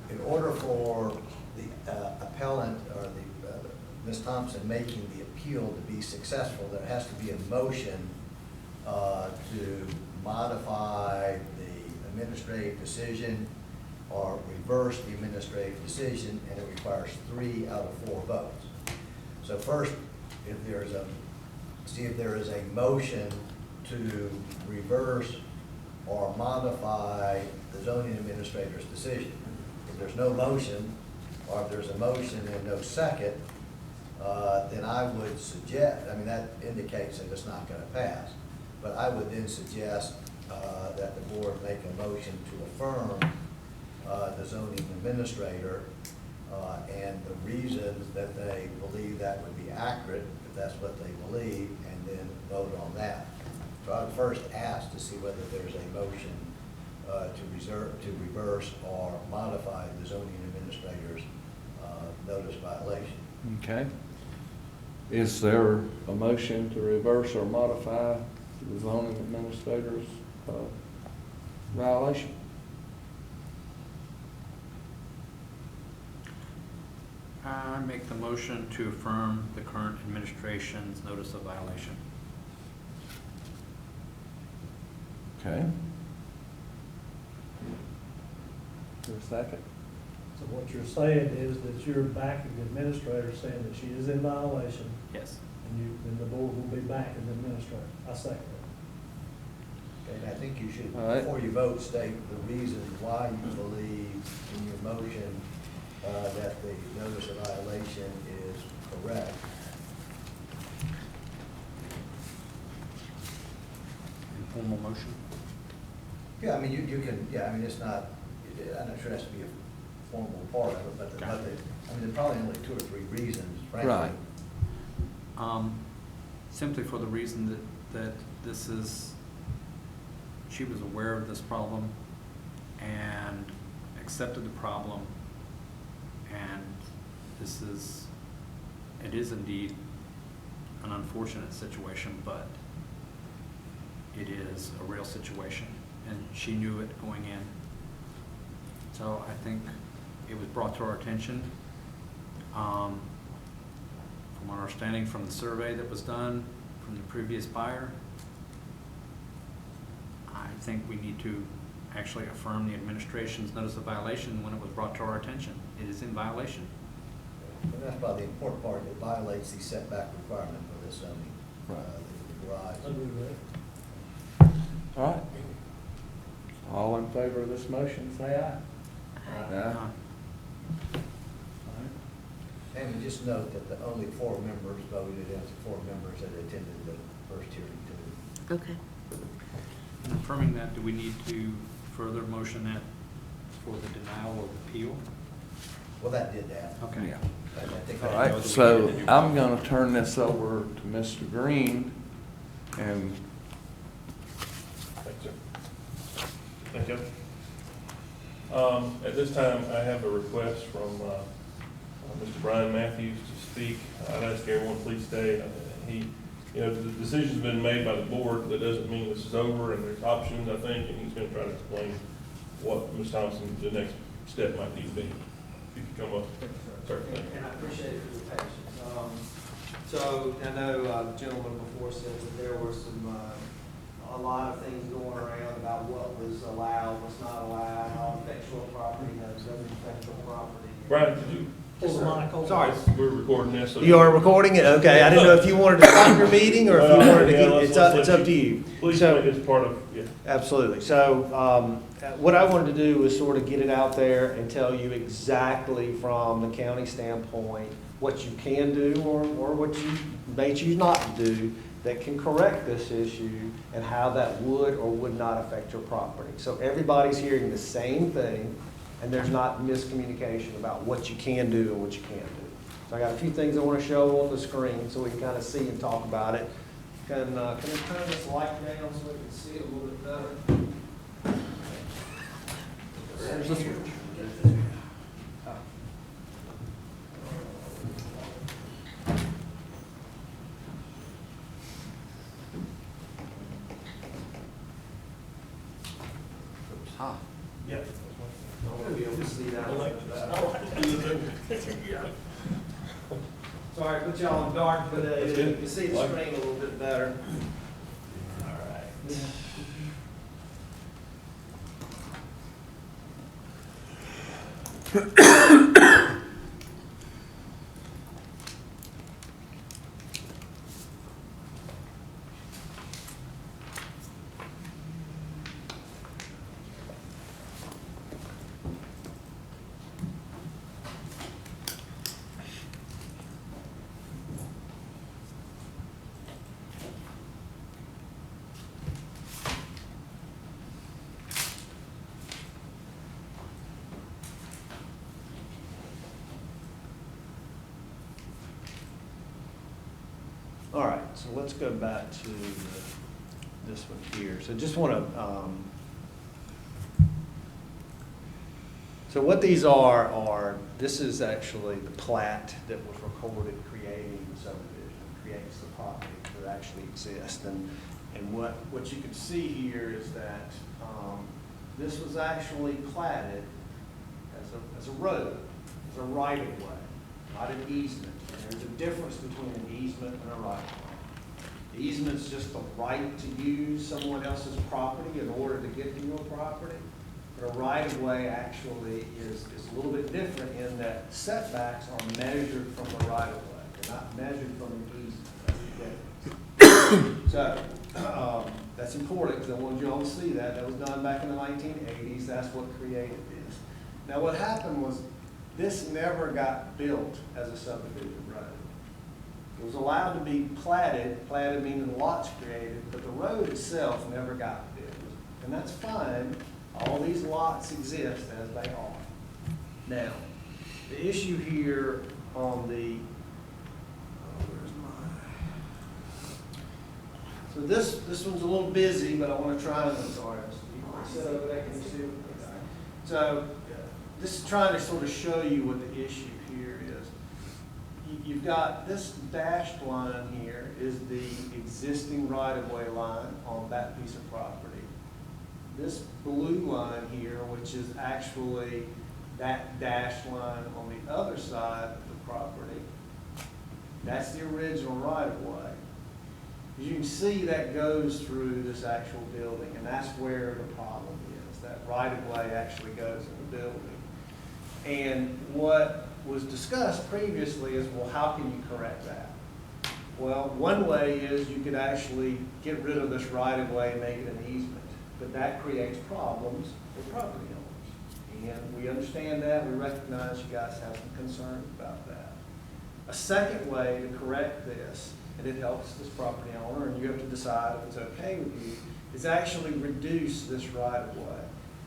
in order for the appellant or Ms. Thompson making the appeal to be successful, there has to be a motion to modify the administrative decision or reverse the administrative decision, and it requires 3 out of 4 votes. So first, see if there is a motion to reverse or modify the zoning administrator's decision. If there's no motion, or if there's a motion and no second, then I would suggest, I mean, that indicates that it's not gonna pass. But I would then suggest that the board make a motion to affirm the zoning administrator and the reasons that they believe that would be accurate, if that's what they believe, and then vote on that. So I would first ask to see whether there's a motion to reverse or modify the zoning administrator's notice violation. Okay. Is there a motion to reverse or modify the zoning administrator's violation? I make the motion to affirm the current administration's notice of violation. Okay. Is there a second? So what you're saying is that you're backing the administrator, saying that she is in violation, Yes. and then the board will be backing the administrator. I second Okay, and I think you should, All right. before you vote, state the reason why you believe in your motion that the notice of violation is correct. Informal motion? Yeah, I mean, you can, yeah, I mean, it's not, I'm not sure it has to be a formal part of it, but Got it. I mean, there's probably only 2 or 3 reasons, frankly. Right. Simply for the reason that this is, she was aware of this problem and accepted the problem, and it is indeed an unfortunate situation, but it is a real situation, and she knew it going in. So I think it was brought to our attention. From our understanding from the survey that was done from the previous buyer, I think we need to actually affirm the administration's notice of violation when it was brought to our attention. It is in violation. And that's probably the important part, it violates the setback requirement for this zoning, Right. the garage. it. I agree with that. All right. All in favor of this motion, say aye. Aye. And just note that the only 4 members voted as the 4 members that attended the first hearing too. Okay. Confirming that, do we need to further motion that for the denial of appeal? Well, that did that. Okay. Yeah. I think All that- right, so I'm gonna turn this over to Mr. Green, and Thank you, sir. Thank you. At this time, I have a request from Mr. Brian Matthews to speak. I'd ask everyone, please stay. The decision's been made by the board. That doesn't mean this is over, and there's options, I think, and he's gonna try to explain what Ms. Thompson, the next step might need to be. If you could come up. Certainly. And I appreciate it for your patience. So I know the gentleman before said that there were a lot of things going around about what was allowed, what's not allowed, how effectual property, doesn't effectual property. Brian, could you, Pull the mic over. Sorry. we're recording this. so- You are recording it? Okay, I didn't know if you wanted to stop your meeting or if you wanted to Yeah, keep, let's- it's up let's to you. Please, So- it's part of, yeah. Absolutely. So what I wanted to do was sort of get it out there and tell you exactly from the county standpoint what you can do or what you may choose not to do that can correct this issue and how that would or would not affect your property. So everybody's hearing the same thing and there's not miscommunication about what you can do and what you can't do. So I got a few things I want to show on the screen so we can kind of see and talk about it. Can we turn this light down so we can see it a little bit better? There's the switch. ah, Yeah. I want to be able to see that. Sorry, put y'all in dark, but That's you good. can see the screen a little bit better. All right. All right, so let's go back to this one here. So just want to, so what these are, this is actually the plat that was recorded creating the subdivision, creates the property that actually exists. And what you can see here is that this was actually platted as a road, as a right-of-way, not an easement. And there's a difference between an easement and a right-of-way. The easement's just the right to use someone else's property in order to get to your property. But a right-of-way actually is a little bit different in that setbacks are measured from the right-of-way. They're not measured from an easement. That's the difference. So that's important because I wanted you all to see that. That was done back in the 1980s. That's what created this. Now what happened was this never got built as a subdivision road. It was allowed to be platted meaning lots created, but the road itself never got built. And that's fine. All these lots exist as they are. Now, the issue here on the, so this one's a little busy, but I want to try and, sorry, sit over there, can you see? So this is trying to sort of show you what the issue here is. You've got this dashed line here is the existing right-of-way line on that piece of property. This blue line here, which is actually that dashed line on the other side of the property, that's the original right-of-way. As you can see, that goes through this actual building, and that's where the problem is. That right-of-way actually goes in the building. And what was discussed previously is, well, how can you correct that? Well, one way is you could actually get rid of this right-of-way and make it an easement. but that creates problems for property owners. And we understand that, we recognize you guys have some concerns about that. A second way to correct this, and it helps this property owner, and you have to decide if it's okay with you, is actually reduce this right-of-way.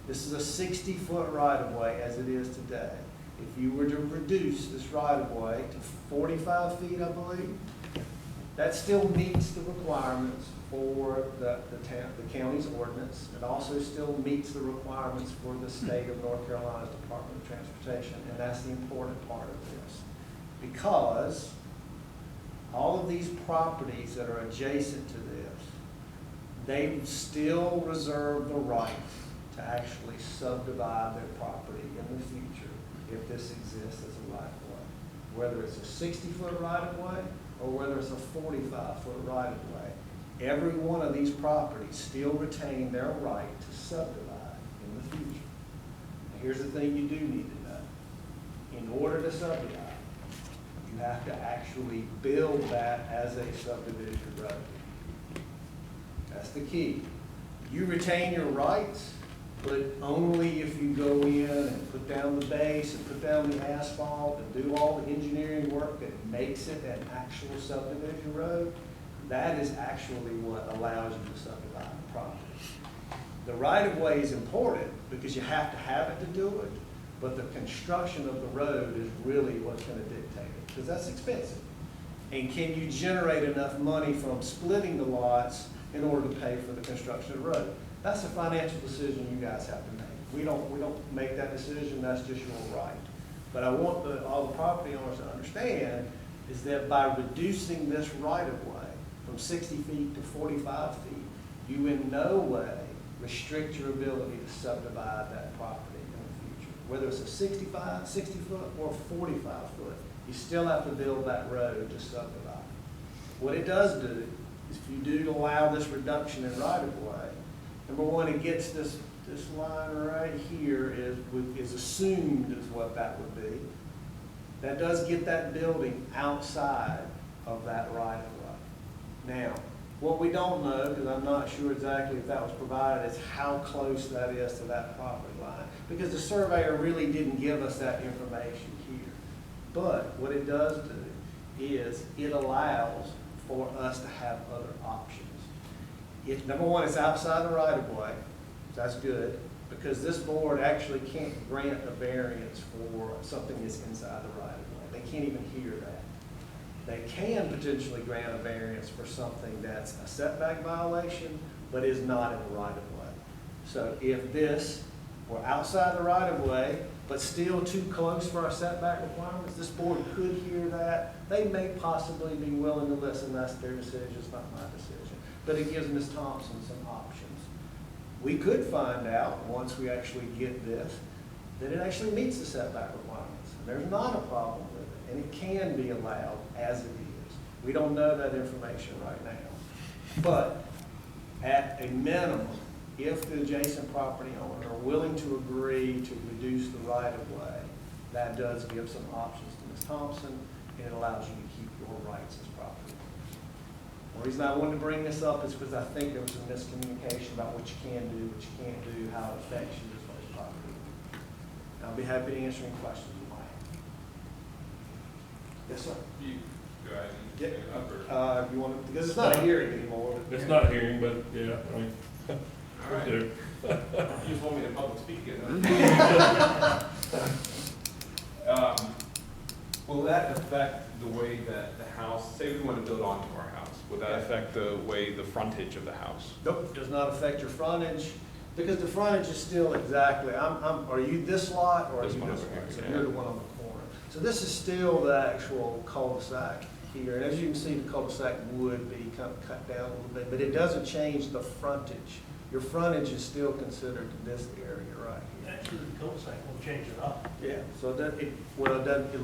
This is a 60-foot right-of-way as it is today. If you were to reduce this right-of-way to 45 feet, I believe, that still meets the requirements for the county's ordinance. It also still meets the requirements for the state of North Carolina's Department of Transportation, and that's the important part of this. Because all of these properties that are adjacent to this, they still reserve the right to actually subdivide their property in the future if this exists as a right-of-way. Whether it's a 60-foot right-of-way or whether it's a 45-foot right-of-way, every one of these properties still retain their right to subdivide in the future. Now, here's the thing you do need to know. In order to subdivide, you have to actually build that as a subdivision road. That's the key. You retain your rights, but only if you go in and put down the base and put down the asphalt and do all the engineering work that makes it an actual subdivision road. That is actually what allows you to subdivide the property. The right-of-way is important because you have to have it to do it, but the construction of the road is really what's going to dictate it, because that's expensive. And can you generate enough money from splitting the lots in order to pay for the construction of the road? That's a financial decision you guys have to make. We don't make that decision, that's just your right. But I want all the property owners to understand is that by reducing this right-of-way from 60 feet to 45 feet, you in no way restrict your ability to subdivide that property in the future. Whether it's a 60 foot or 45 foot, you still have to build that road to subdivide. What it does do is if you do allow this reduction in right-of-way, number one, it gets this line right here is assumed is what that would be. That does get that building outside of that right-of-way. Now, what we don't know, because I'm not sure exactly if that was provided, is how close that is to that property line. Because the surveyor really didn't give us that information here. But what it does do is it allows for us to have other options. If, number one, it's outside the right-of-way, that's good, because this board actually can't grant a variance for something that's inside the right-of-way. They can't even hear that. They can potentially grant a variance for something that's a setback violation, but is not in the right-of-way. So if this were outside the right-of-way, but still too close for our setback requirements, this board could hear that. They may possibly be willing to listen. That's their decision, it's not my decision. But it gives Ms. Thompson some options. We could find out, once we actually get this, that it actually meets the setback requirements. There's not a problem with it, and it can be allowed as it is. We don't know that information right now. But at a minimum, if the adjacent property owners are willing to agree to reduce the right-of-way, that does give some options to Ms. Thompson, and it allows you to keep your rights as property owners. The reason I wanted to bring this up is because I think there was some miscommunication about what you can do, what you can't do, how it affects you as well as property. I'll be happy to answer any questions you might have. Yes, sir. You go ahead and Yeah. take it up, or? If you want to, because it's not a hearing anymore. It's not a hearing, but yeah, I mean. All right. there. You just want me to public speak it, will that affect the way that the house, say we want to build onto our house, would that affect the way, the frontage of the house? Nope, does not affect your frontage, because the frontage is still exactly, are you this lot or are This you one this over lot? here, So yeah. you're the one on the corner. So this is still the actual cul-de-sac here, and as you can see, the cul-de-sac would be kind of cut down a little bit, but it doesn't change the frontage. Your frontage is still considered this area right here. Actually, the cul-de-sac won't change it up. Yeah, so it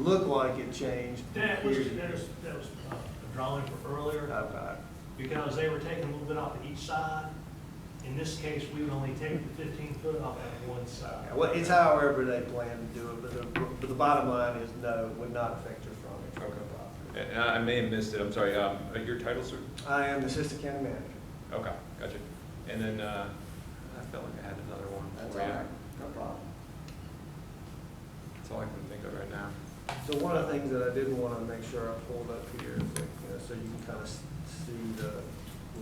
looked like it changed. That was here. a drawing for earlier, Okay. because they were taking a little bit off of each side. In this case, we would only take the 15 foot off of one side. Yeah, well, it's however they plan to do it, but the bottom line is no, it would not affect your frontage. Okay. And I may have missed it, I'm sorry, your title, sir? I am the assistant county manager. Okay, gotcha. And then, I felt like I had another one. That's for all you. right, no problem. That's all I can think of right now. So one of the things that I did want to make sure I pulled up here is that, so you can kind of see the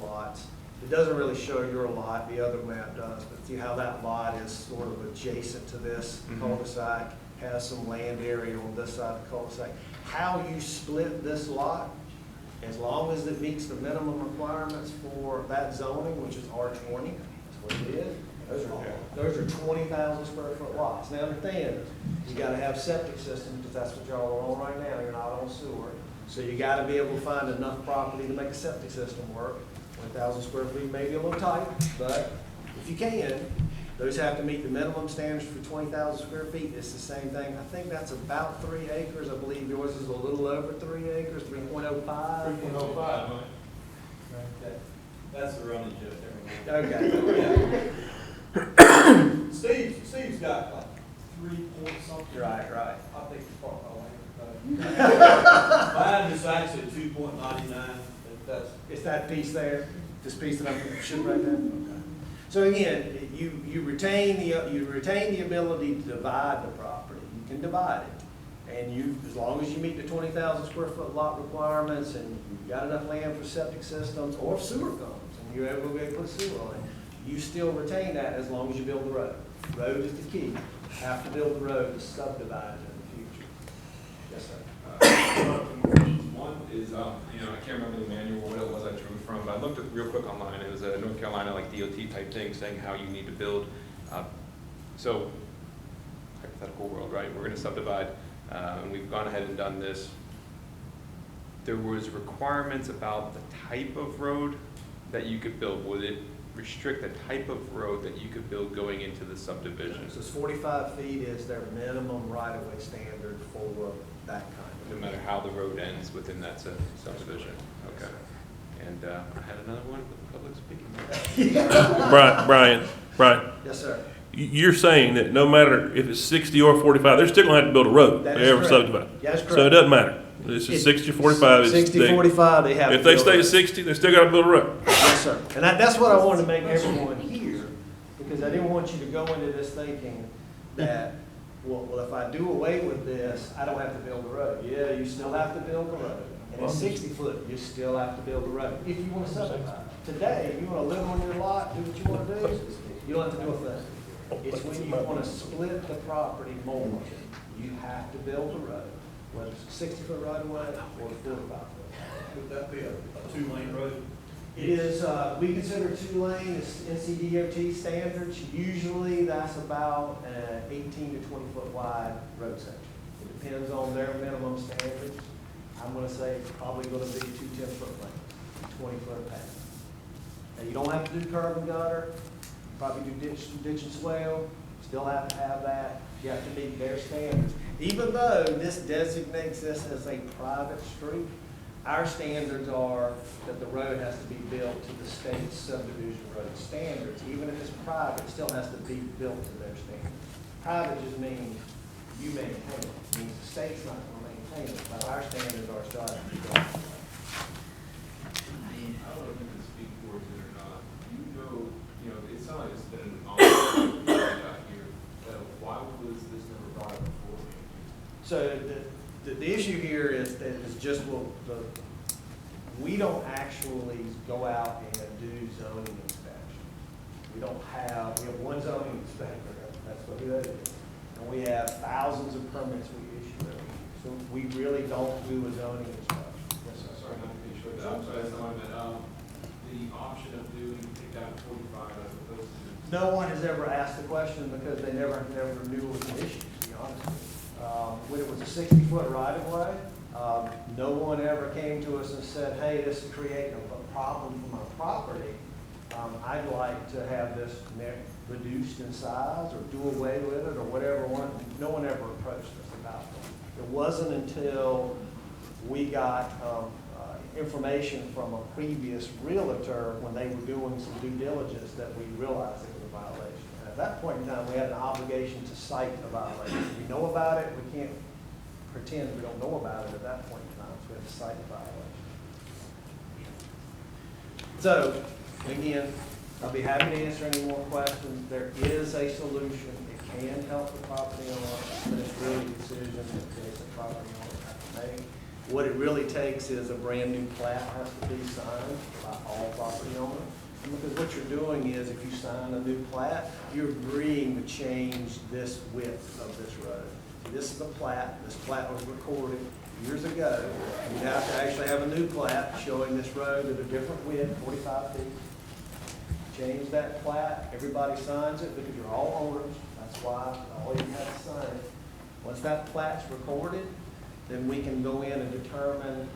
lots. It doesn't really show your lot, the other map does, but see how that lot is sort of adjacent to this Mhm. cul-de-sac, has some land area on this side of the cul-de-sac. How you split this lot, as long as it meets the minimum requirements for that zoning, which is R20, that's what it is. Those are 20,000 square foot lots. Now understand, you gotta have septic systems, because that's what y'all are on right now, you're not on sewer. So you gotta be able to find enough property to make a septic system work. 1,000 square feet may be a little tight, but if you can, those have to meet the minimum standards for 20,000 square feet. It's the same thing. I think that's about 3 acres. I believe yours is a little over 3 acres, 3.05. 3.05, right? Okay. That's the running joke Okay. Steve's got like 3 point something. Right. I think it's part of my land. Mine is actually 2.99, if that's. It's that piece there, this piece that I'm shooting right there? Okay. So again, you retain the ability to divide the property. You can divide it. And as long as you meet the 20,000 square foot lot requirements and you've got enough land for septic systems or if sewer comes and you're able to put sewer on it, you still retain that as long as you build the road. Road is the key. You have to build the road to subdivide it in the future. Yes, sir. One is, I can't remember the manual, what it was I drew from, but I looked at real quick online. It was a North Carolina like DOT type thing saying how you need to build. So, hypothetical world, right? We're going to subdivide, and we've gone ahead and done this. There was requirements about the type of road that you could build. Would it restrict the type of road that you could build going into the subdivision? So it's 45 feet is their minimum right-of-way standard for that kind No of. matter how the road ends within that subdivision? Okay. And I had another one, but public speaking. Brian, Yes, sir. you're saying that no matter if it's 60 or 45, they're still gonna have to build a road That to is ever correct. subdivide. That's So it correct. doesn't matter. This is 60 or 45. it's 60, they- 45, they have. If to they build stay a at road. 60, they still gotta build a road. Yes, sir. And that's what I wanted to make everyone hear, because I didn't want you to go into this thinking that, well, if I do away with this, I don't have to build a road. Yeah, you still have to build a road. And at 60 foot, you still have to build a road, if you want to subdivide. Today, if you want to live on your lot, do what you want to do, you don't have to do a thing. It's when you want to split the property more, you have to build a road, whether it's a 60-foot right of way or a 45-foot. Would that be a 2-lane road? It is, we consider 2-lane, it's NCDOT standards. Usually that's about an 18 to 20-foot wide road section. It depends on their minimum standards. I'm gonna say it's probably gonna be 2 10-foot lanes, 20-foot path. Now, you don't have to do curb and gutter, probably do ditch and swale, still have to have that. You have to meet their standards. Even though this designates this as a private street, our standards are that the road has to be built to the state subdivision road standards. Even if it's private, it still has to be built to their standards. Private just means you maintain it, means the state's not gonna maintain it, but our standards are still have to be built. I don't know if you can speak towards it or not. It sounds like it's been an ongoing project here. Why was this never brought up before? So the issue here is that it's just, we don't actually go out and do zoning inspection. We have one zoning inspector, that's what that is. And we have thousands of permits we issue every year. So we really don't do a zoning inspection. Yes, sir. Sorry, not to be short, but that's the one that, the option of doing, take down 45 as opposed to. No one has ever asked the question because they never knew it was an issue, to be honest with you. When it was a 60-foot right-of-way, no one ever came to us and said, hey, this is creating a problem for my property. I'd like to have this reduced in size or do away with it or whatever. No one ever approached us about it. It wasn't until we got information from a previous realtor when they were doing some due diligence that we realized it was a violation. And at that point in time, we had an obligation to cite a violation. If we know about it, we can't pretend we don't know about it at that point in time, so we have to cite the violation. So, again, I'll be happy to answer any more questions. There is a solution. It can help the property owner, but it's really a decision that the adjacent property owner has to make. What it really takes is a brand-new plat has to be signed by all property owners. Because what you're doing is, if you sign a new plat, you're agreeing to change this width of this road. This is a plat. This plat was recorded years ago. You have to actually have a new plat showing this road at a different width, 45 feet. Change that plat, everybody signs it because you're all owners. That's why all you have to sign it. Once that plat's recorded, then we can go in and determine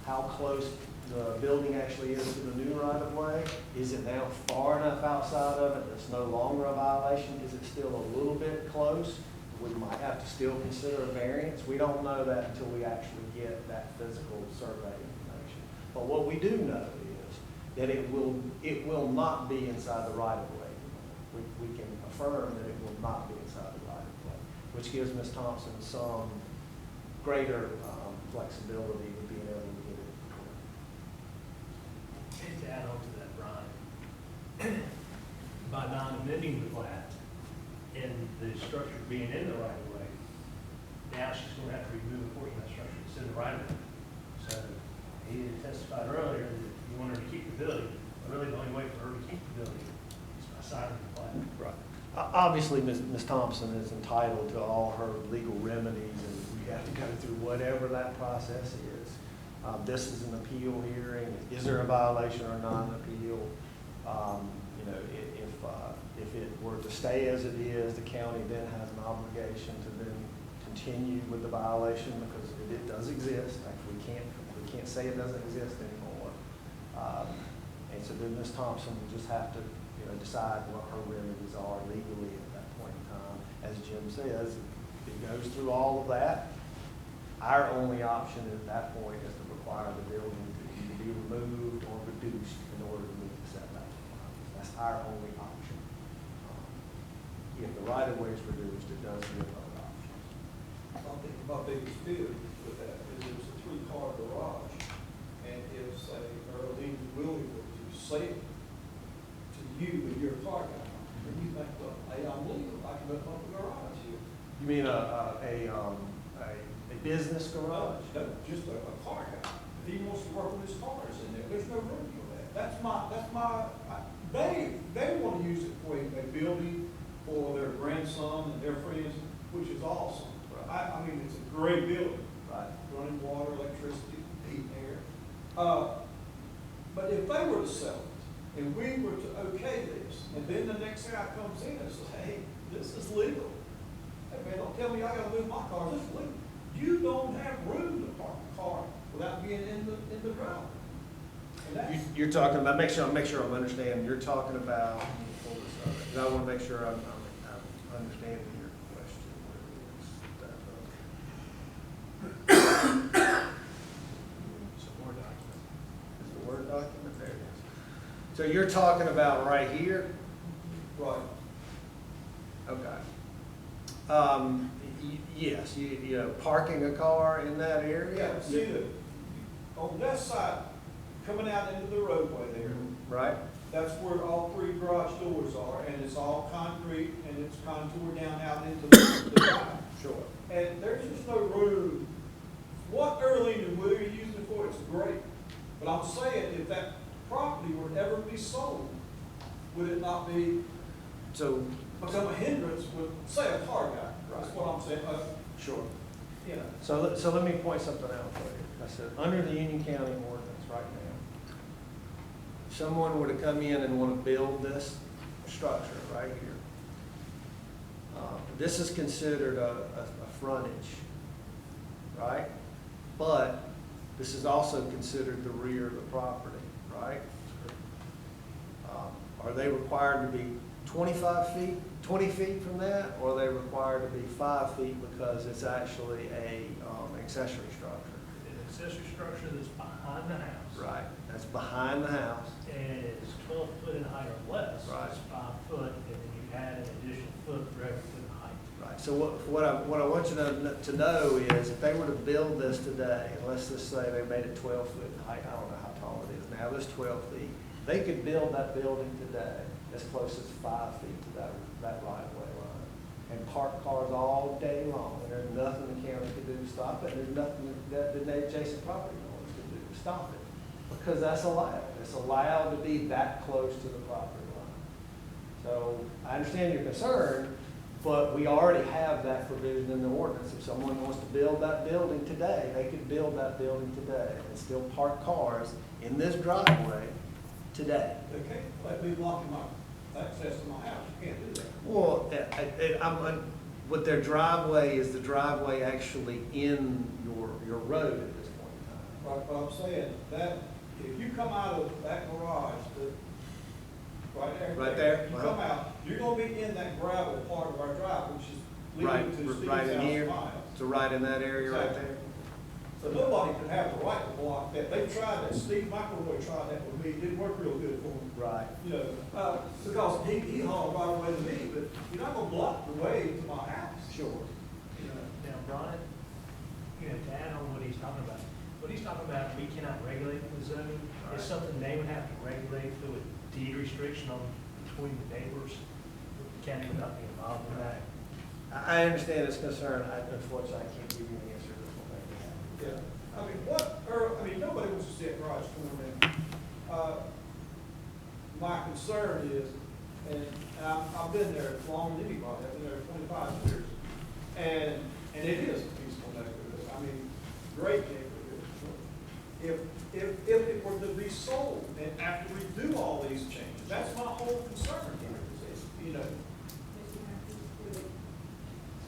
how close the building actually is to the new right-of-way. Is it now far enough outside of it that it's no longer a violation? Is it still a little bit close? We might have to still consider a variance. We don't know that until we actually get that physical survey information. But what we do know is that it will not be inside the right-of-way. We can affirm that it will not be inside the right-of-way, which gives Ms. Thompson some greater flexibility with being able to get it. And to add on to that, Brian, by not amending the plat and the structure being in the right of way, now she's going to have to remove a portion of that structure that's in the right of way. So he had testified earlier that you want her to keep the building, but really the only way for her to keep the building is by signing the plat. Right. Obviously, Ms. Thompson is entitled to all her legal remedies, and we have to go through whatever that process is. This is an appeal hearing. Is there a violation or not an appeal? You know, if it were to stay as it is, the county then has an obligation to then continue with the violation because it does exist. We can't say it doesn't exist anymore. And so then Ms. Thompson will just have to, you know, decide what her remedies are legally at that point in time. As Jim says, if it goes through all of that, our only option at that point is to require the building to either be removed or reduced in order to meet the setback requirements. That's our only option. If the right of way is reduced, it does give other options. I think my biggest fear with that is it's a three-car garage, and if, say, Earlene is willing to say it to you and your car guy, and you think, well, hey, I'm legal, I can open up a garage here. You mean a business garage? No, just a car guy. If he wants to work with his cars in there, there's no room for that. They want to use it for a building for their grandson and their friends, which is awesome. Right. I mean, it's a great building. Right. Running water, electricity, heat, air. But if they were to sell it, and we were to okay this, and then the next guy comes in and says, hey, this is legal. Hey, man, don't tell me I gotta move my car, this is legal. You don't have room to park a car without being in the driveway. And that's, You're talking about, make sure I'm understanding, you're talking about, I want to make sure I'm understanding your question. It's a Word document. It's a Word document, there it is. So you're talking about right here? right. Okay. Yes, you know, parking a car in that area? Yeah, see on that side, coming out into the roadway there, Right? that's where all three garage doors are, and it's all concrete, and it's contoured down out into the drive. Sure. And there's just no room. What Earlene and Willie are using it for, it's great. But I'm saying, if that property were to ever be sold, would it not become a hindrance with, say, a car guy? That's what I'm saying. Sure. You know, So let me point something out for you. I said, under the Union County ordinance right now, if someone were to come in and want to build this structure right here, this is considered a frontage, right? But this is also considered the rear of the property, right? Are they required to be 25 feet, 20 feet from that, or are they required to be 5 feet because it's actually a accessory structure? An accessory structure that's behind the house. Right, that's behind the house. And it's 12 foot in height or less. Right. It's 5 foot, and then you add an additional foot for every foot in height. Right, so what I want you to know is if they were to build this today, and let's just say they made it 12 foot in height, I don't know how tall it is now, it's 12 feet. They could build that building today as close as 5 feet to that right-of-way line and park cars all day long. And there's nothing the county could do to stop it. There's nothing that the adjacent property owners could do to stop it. Because that's allowed. It's allowed to be that close to the property line. So I understand your concern, but we already have that provision in the ordinance. If someone wants to build that building today, they could build that building today and still park cars in this driveway today. They can't, let me block my access to my house, you can't do that. Well, what their driveway is the driveway actually in your road at this point in time. But I'm saying, that, if you come out of that garage, right there. You come out, you're gonna be in that gravel part of our drive, which is leading to Steve's Right in house here, mile. so right in that area right Exactly. there. So nobody could have the right to block that. They tried that, Steve McElroy tried that with me, it didn't work real good for him. Right. You know, because he hauled right away to me, but you're not gonna block the way to my house. Sure. Now, Brian, you know, to add on what he's talking about, we cannot regulate the zoning. It's something they would have to regulate through a deed restriction on between the neighbors. The county would not be involved in that. I understand his concern. Unfortunately, I can't give you an answer to this one. Yeah, I mean, nobody wants to see a garage torn down. My concern is, and I've been there as long as anybody, I've been there 25 years, and it is a peaceful neighborhood. I mean, great neighborhood. If it were to be sold, and after we do all these changes, that's my whole concern here, is, you know.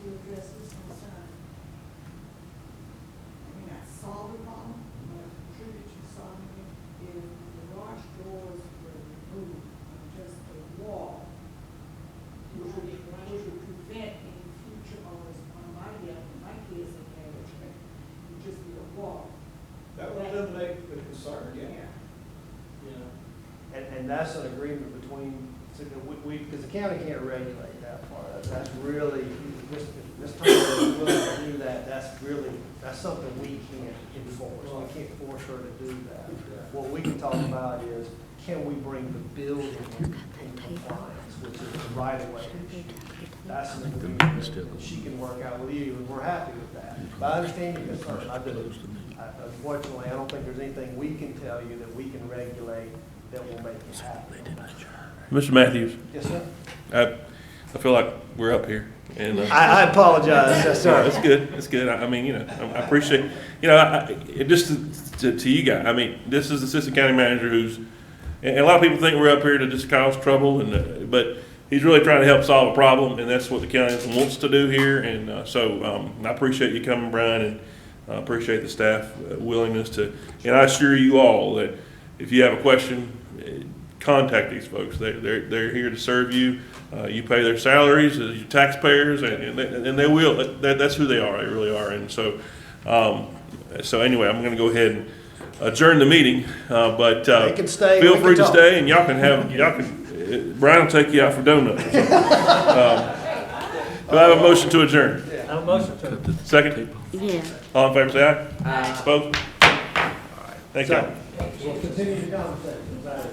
To address this concern. I mean, I solve the problem, but I'm sure that you saw me, if the garage doors were removed on just a wall, which would prevent any future owners on my kids in carriage, it would just be a wall. That would eliminate the concern, yeah. You know. And that's an agreement between, because the county can't regulate that part. That's really, if Ms. Thompson is willing to do that, that's something we can't enforce. We can't force her to do that. What we can talk about is, can we bring the building in compliance, which is the right of way issue. That's an agreement that she can work out with you, and we're happy with that. But I understand your concern. Unfortunately, I don't think there's anything we can tell you that we can regulate that will make it happen. Mr. Matthews, Yes, sir? I feel like we're up here, and I apologize, yes, sir. it's good. It's good. I mean, you know, I appreciate. You know, just to you guys. I mean, this is the assistant county manager who's, and a lot of people think we're up here to just cause trouble, but he's really trying to help solve a problem, and that's what the county wants to do here. And so I appreciate you coming, Brian, and I appreciate the staff willingness to. And I assure you all that if you have a question, contact these folks. They're here to serve you. You pay their salaries as your taxpayers, and they will. That's who they are. They really are. And so, so anyway, I'm going to go ahead and adjourn the meeting. But They can stay, feel we free can to talk. stay, and y'all can. Brian will take you out for donuts. Do I have a motion to adjourn? I have a motion to. Second. Yeah. All in favor, say aye. Opposed? Thank you. We'll continue the conversation about it.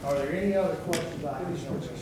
Are there any other questions I can answer?